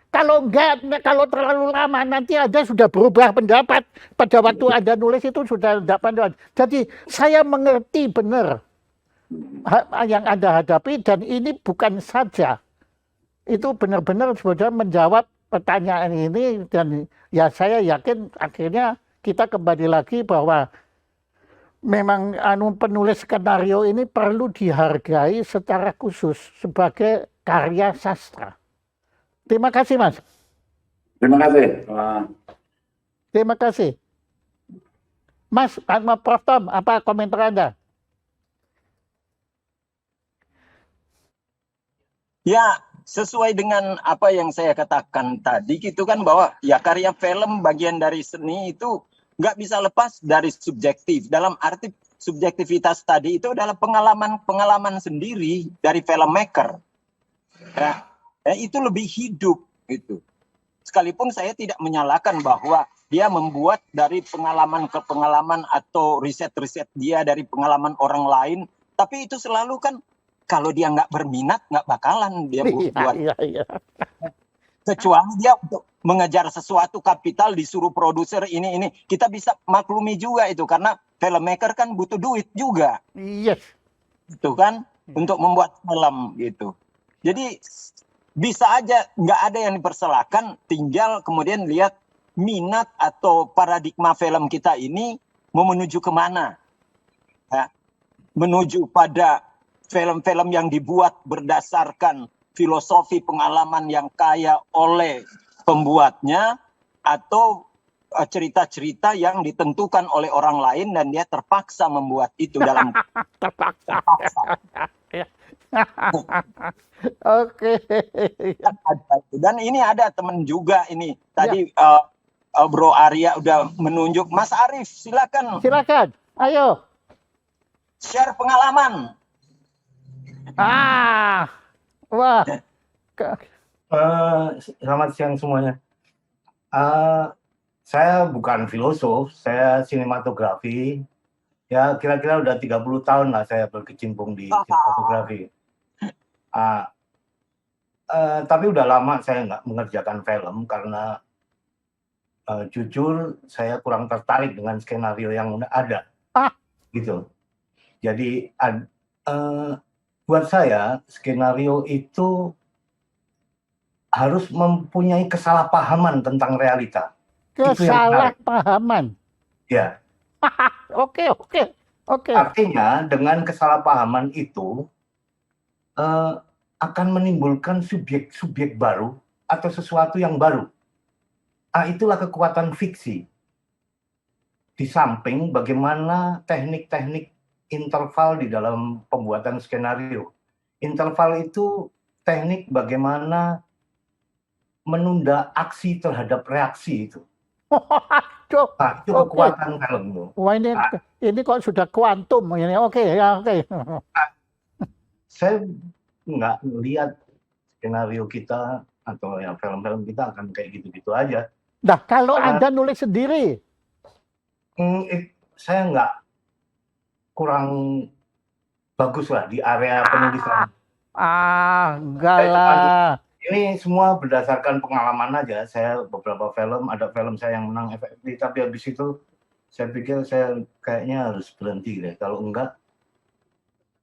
Kalau enggak, kalau terlalu lama nanti Anda sudah berubah pendapat. Pada waktu Anda nulis itu sudah tidak pendapat. Jadi saya mengerti benar yang Anda hadapi, dan ini bukan saja. Itu benar-benar sudah menjawab pertanyaan ini, dan ya saya yakin akhirnya kita kembali lagi bahwa memang penulis skenario ini perlu dihargai secara khusus sebagai karya sastra. Terima kasih, Mas. Terima kasih. Terima kasih. Mas, Prof. Tom, apa komentar Anda? Ya, sesuai dengan apa yang saya katakan tadi gitu kan, bahwa ya karya film bagian dari seni itu nggak bisa lepas dari subjektif. Dalam arti subjektivitas tadi itu adalah pengalaman sendiri dari filmmaker. Ya, itu lebih hidup gitu. Sekalipun saya tidak menyalahkan bahwa dia membuat dari pengalaman ke pengalaman atau riset-riset dia dari pengalaman orang lain, tapi itu selalu kan kalau dia nggak berminat nggak bakalan dia buat. Iya. Kecuali dia untuk mengejar sesuatu kapital disuruh produser ini kita bisa maklumi juga itu, karena filmmaker kan butuh duit juga. Yes. Itu kan untuk membuat film gitu. Jadi bisa aja nggak ada yang dipersalahkan, tinggal kemudian lihat minat atau paradigma film kita ini mau menuju kemana. Ya, menuju pada film-film yang dibuat berdasarkan filosofi pengalaman yang kaya oleh pembuatnya, atau cerita-cerita yang ditentukan oleh orang lain dan dia terpaksa membuat itu dalam terpaksa. Oke. Dan ini ada teman juga ini tadi Bro Arya udah menunjuk. Mas Arief, silakan. Silakan. Ayo. Share pengalaman. Wah. Selamat siang semuanya. Saya bukan filosof, saya sinematografi. Ya kira-kira udah 30 tahun lah saya berkecimpung di sinematografi. Tapi udah lama saya nggak mengerjakan film karena jujur saya kurang tertarik dengan skenario yang ada. Gitu. Jadi buat saya skenario itu harus mempunyai kesalahpahaman tentang realita. Kesalahpahaman. Ya. Oke. Artinya dengan kesalahpahaman itu akan menimbulkan subjek baru atau sesuatu yang baru. Itulah kekuatan fiksi. Di samping bagaimana teknik-teknik interval di dalam pembuatan skenario. Interval itu teknik bagaimana menunda aksi terhadap reaksi itu. Itu kekuatan film itu. Wah, ini kok sudah kuantum ini. Oke. Saya nggak lihat skenario kita atau yang film-film kita akan kayak gitu-gitu aja. Nah, kalau Anda nulis sendiri. saya nggak kurang bagus lah di area penulisan. Enggak lah. Ini semua berdasarkan pengalaman aja. Saya beberapa film, ada film saya yang menang FFP, tapi habis itu saya pikir saya kayaknya harus berhenti deh. Kalau enggak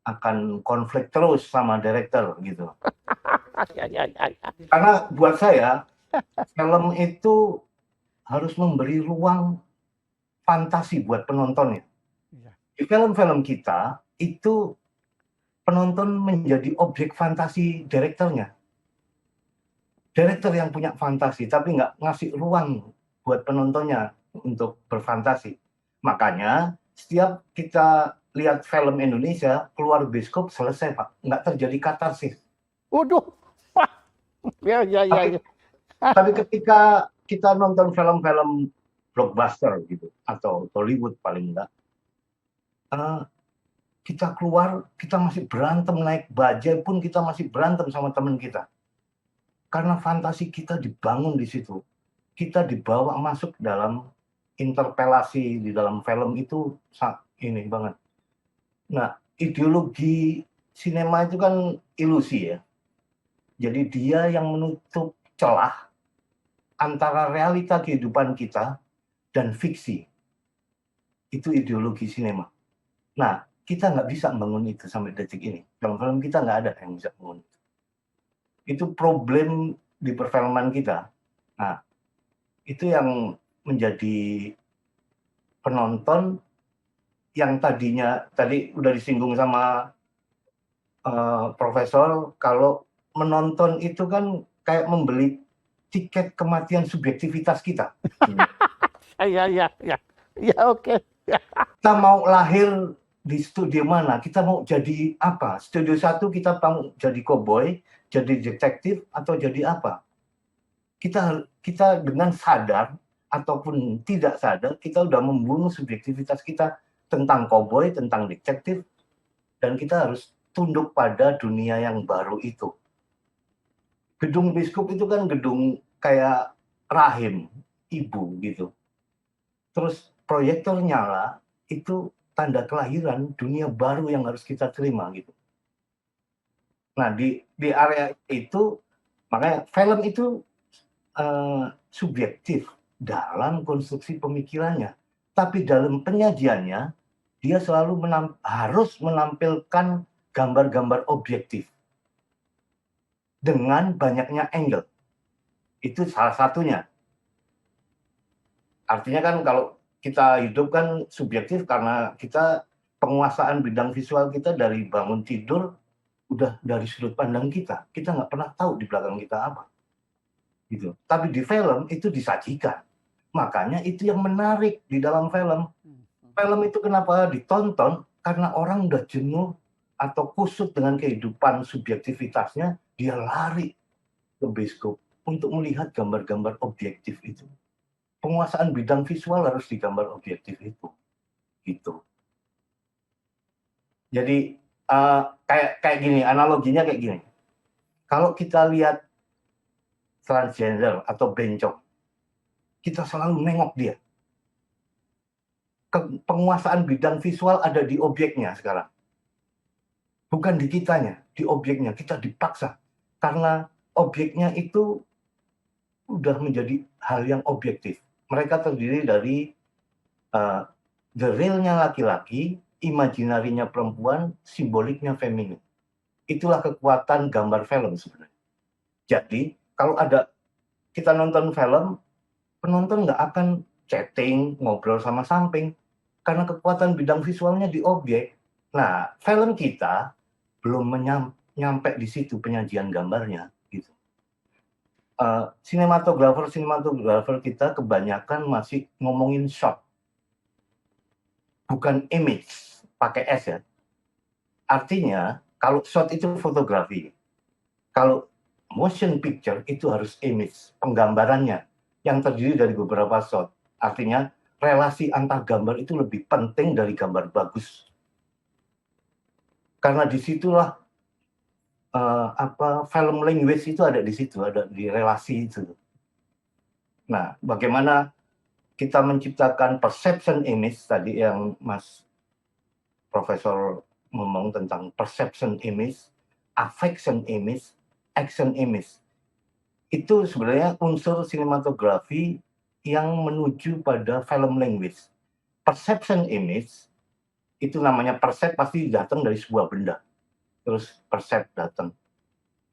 akan konflik terus sama director gitu. Karena buat saya film itu harus memberi ruang fantasi buat penontonnya. Di film-film kita itu penonton menjadi objek fantasi direkturnya. Direktur yang punya fantasi, tapi nggak ngasih ruang buat penontonnya untuk berfantasi. Makanya setiap kita lihat film Indonesia, keluar bioskop selesai Pak. Nggak terjadi katarsis. Waduh. Ya. Tapi ketika kita nonton film-film blockbuster gitu, atau Hollywood paling enggak, kita keluar, kita masih berantem naik bajai pun kita masih berantem sama teman kita. Karena fantasi kita dibangun di situ. Kita dibawa masuk dalam interpelasi di dalam film itu ini banget. Nah, ideologi sinema itu kan ilusi ya. Jadi dia yang menutup celah antara realita kehidupan kita dan fiksi. Itu ideologi sinema. Nah, kita nggak bisa membangun itu sampai detik ini. Film-film kita nggak ada yang bisa membangun itu. Itu problem di perfilman kita. Nah, itu yang menjadi penonton yang tadinya, tadi udah disinggung sama Profesor, kalau menonton itu kan kayak membeli tiket kematian subjektivitas kita. Ya, oke. Kita mau lahir di studio mana, kita mau jadi apa? Studio 1 kita mau jadi koboi, jadi detektif, atau jadi apa? Kita dengan sadar ataupun tidak sadar, kita udah membunuh subjektivitas kita tentang koboi, tentang detektif, dan kita harus tunduk pada dunia yang baru itu. Gedung bioskop itu kan gedung kayak rahim ibu gitu. Terus proyektor nyala, itu tanda kelahiran dunia baru yang harus kita terima gitu. Nah, di area itu, makanya film itu subjektif dalam konstruksi pemikirannya. Tapi dalam penyajiannya, dia selalu harus menampilkan gambar-gambar objektif. Dengan banyaknya angle. Itu salah satunya. Artinya kan kalau kita hidup kan subjektif karena kita penguasaan bidang visual kita dari bangun tidur udah dari sudut pandang kita. Kita nggak pernah tahu di belakang kita apa. Gitu. Tapi di film itu disajikan. Makanya itu yang menarik di dalam film. Film itu kenapa ditonton? Karena orang udah jenuh atau kusut dengan kehidupan subjektivitasnya, dia lari ke bioskop untuk melihat gambar-gambar objektif itu. Penguasaan bidang visual harus digambar objektif itu. Gitu. Jadi kayak gini, analoginya kayak gini. Kalau kita lihat transgender atau bencong, kita selalu nengok dia. Penguasaan bidang visual ada di objeknya sekarang. Bukan di kitanya, di objeknya. Kita dipaksa. Karena objeknya itu udah menjadi hal yang objektif. Mereka terdiri dari the real-nya laki-laki, imaginarinya perempuan, simboliknya feminin. Itulah kekuatan gambar film sebenarnya. Jadi, kalau ada kita nonton film, penonton nggak akan chatting, ngobrol sama samping. Karena kekuatan bidang visualnya di objek. Nah, film kita belum nyampe di situ penyajian gambarnya. Gitu. Sinematografer kita kebanyakan masih ngomongin shot. Bukan image, pakai S ya. Artinya, kalau shot itu fotografi. Kalau motion picture itu harus image, penggambarannya yang terdiri dari beberapa shot. Artinya relasi antar gambar itu lebih penting dari gambar bagus. Karena disitulah film language itu ada di situ, ada di relasi itu. Nah, bagaimana kita menciptakan perception image tadi yang Mas Profesor ngomong tentang perception image, affection image, action image. Itu sebenarnya unsur sinematografi yang menuju pada film language. Perception image itu namanya percep pasti datang dari sebuah benda. Terus percep datang.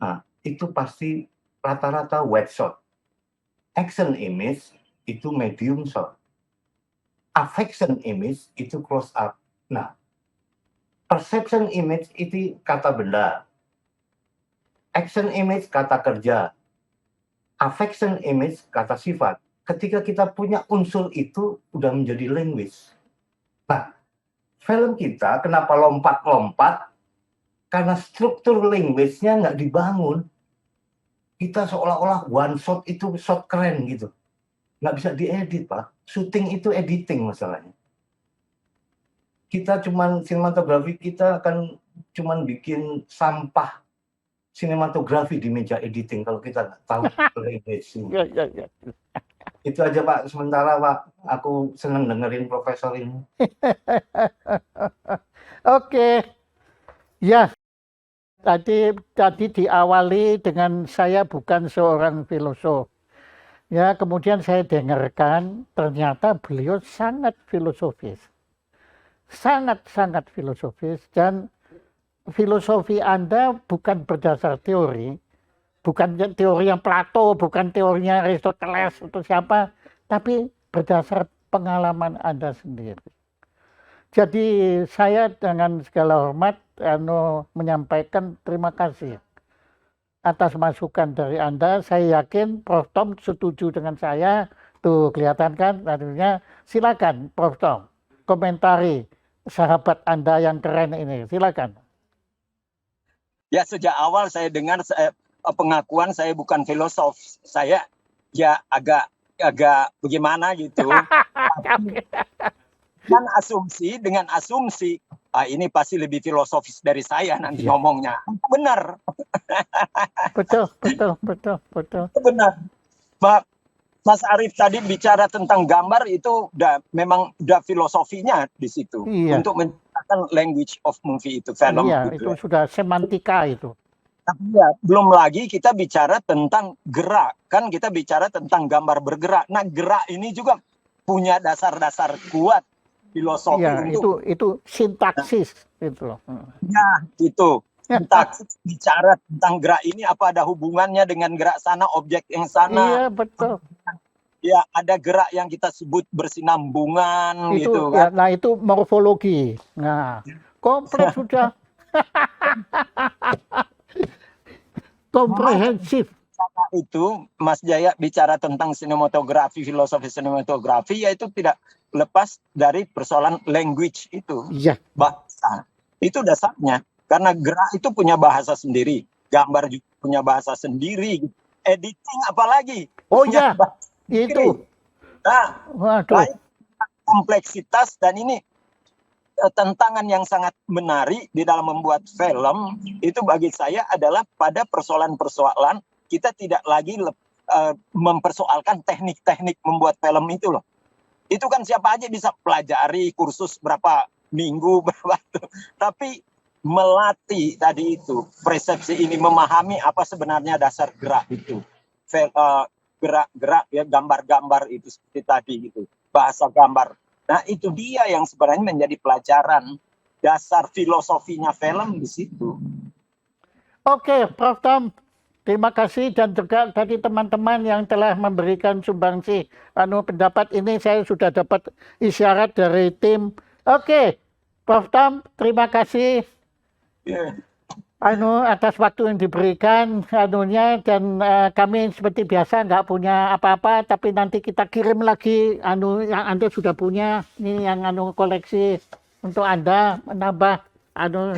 Nah, itu pasti rata-rata wide shot. Action image itu medium shot. Affection image itu close up. Nah, perception image itu kata benda. Action image kata kerja. Affection image kata sifat. Ketika kita punya unsur itu udah menjadi language. Nah, film kita kenapa lompat-lompat? Karena struktur language-nya nggak dibangun. Kita seolah-olah one shot itu shot keren gitu. Nggak bisa diedit, Pak. Syuting itu editing masalahnya. Kita sinematografi kita akan cuman bikin sampah sinematografi di meja editing kalau kita nggak tahu language. Itu aja Pak, sementara Pak, aku senang dengerin profesor ini. Oke. Ya, tadi diawali dengan saya bukan seorang filosof. Ya, kemudian saya dengarkan ternyata beliau sangat filosofis. Sangat-sangat filosofis, dan filosofi Anda bukan berdasar teori, bukan teori yang Plato, bukan teorinya Aristoteles atau siapa, tapi berdasar pengalaman Anda sendiri. Jadi saya dengan segala hormat menyampaikan terima kasih atas masukan dari Anda. Saya yakin Prof. Tom setuju dengan saya. Tuh kelihatan kan, artinya silakan Prof. Tom komentari sahabat Anda yang keren ini, silakan. Ya, sejak awal saya dengar pengakuan saya bukan filosof. Saya ya agak bagaimana gitu. Dengan asumsi ini pasti lebih filosofis dari saya nanti ngomongnya. Benar. Betul. Benar. Mas Arief tadi bicara tentang gambar itu memang filosofinya di situ. Iya. Untuk menciptakan language of movie itu film. Iya, gitu. itu sudah semantika itu. Tapi ya, belum lagi kita bicara tentang gerak. Kan kita bicara tentang gambar bergerak. Nah, gerak ini juga punya dasar-dasar kuat filosofi. Ya, itu sintaksis itu loh. Ya, itu. Sintaksis bicara tentang gerak ini apa ada hubungannya dengan gerak sana, objek yang sana. Iya, betul. Ya, ada gerak yang kita sebut bersinambungan gitu kan. Ya, nah itu morfologi. Nah, kompleks sudah. Komprehensif. Itu Mas Jaya bicara tentang sinematografi, filosofi sinematografi, yaitu tidak lepas dari persoalan language itu. Iya. Bahasa. Itu dasarnya. Karena gerak itu punya bahasa sendiri. Gambar juga punya bahasa sendiri. Editing apalagi. Oh ya, itu. Nah, waduh. Kompleksitas, dan ini tantangan yang sangat menarik di dalam membuat film itu bagi saya adalah pada persoalan-persoalan kita tidak lagi mempersoalkan teknik-teknik membuat film itu loh. Itu kan siapa aja bisa pelajari kursus berapa minggu, berapa itu. Tapi melatih tadi itu, persepsi ini, memahami apa sebenarnya dasar gerak itu. Gerak-gerak ya, gambar-gambar itu seperti tadi gitu. Bahasa gambar. Nah, itu dia yang sebenarnya menjadi pelajaran dasar filosofinya film di situ. Oke, Prof. Tom, terima kasih, dan juga tadi teman-teman yang telah memberikan sumbangsi pendapat ini. Saya sudah dapat isyarat dari tim. Oke, Prof. Tom, terima kasih atas waktu yang diberikan dan kami seperti biasa nggak punya apa-apa, tapi nanti kita kirim lagi yang Anda sudah punya, ini yang koleksi untuk Anda menambah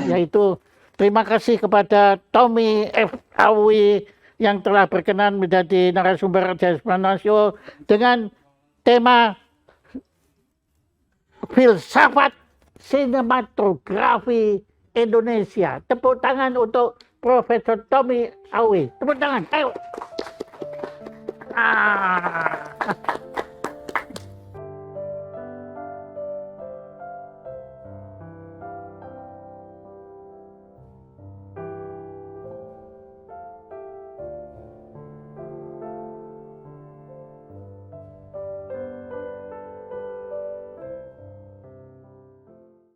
yaitu terima kasih kepada Tommy F. Awi yang telah berkenan menjadi narasumber Jasmine Show dengan tema filsafat sinematografi Indonesia. Tepuk tangan untuk Profesor Tommy Awi. Tepuk tangan, ayo.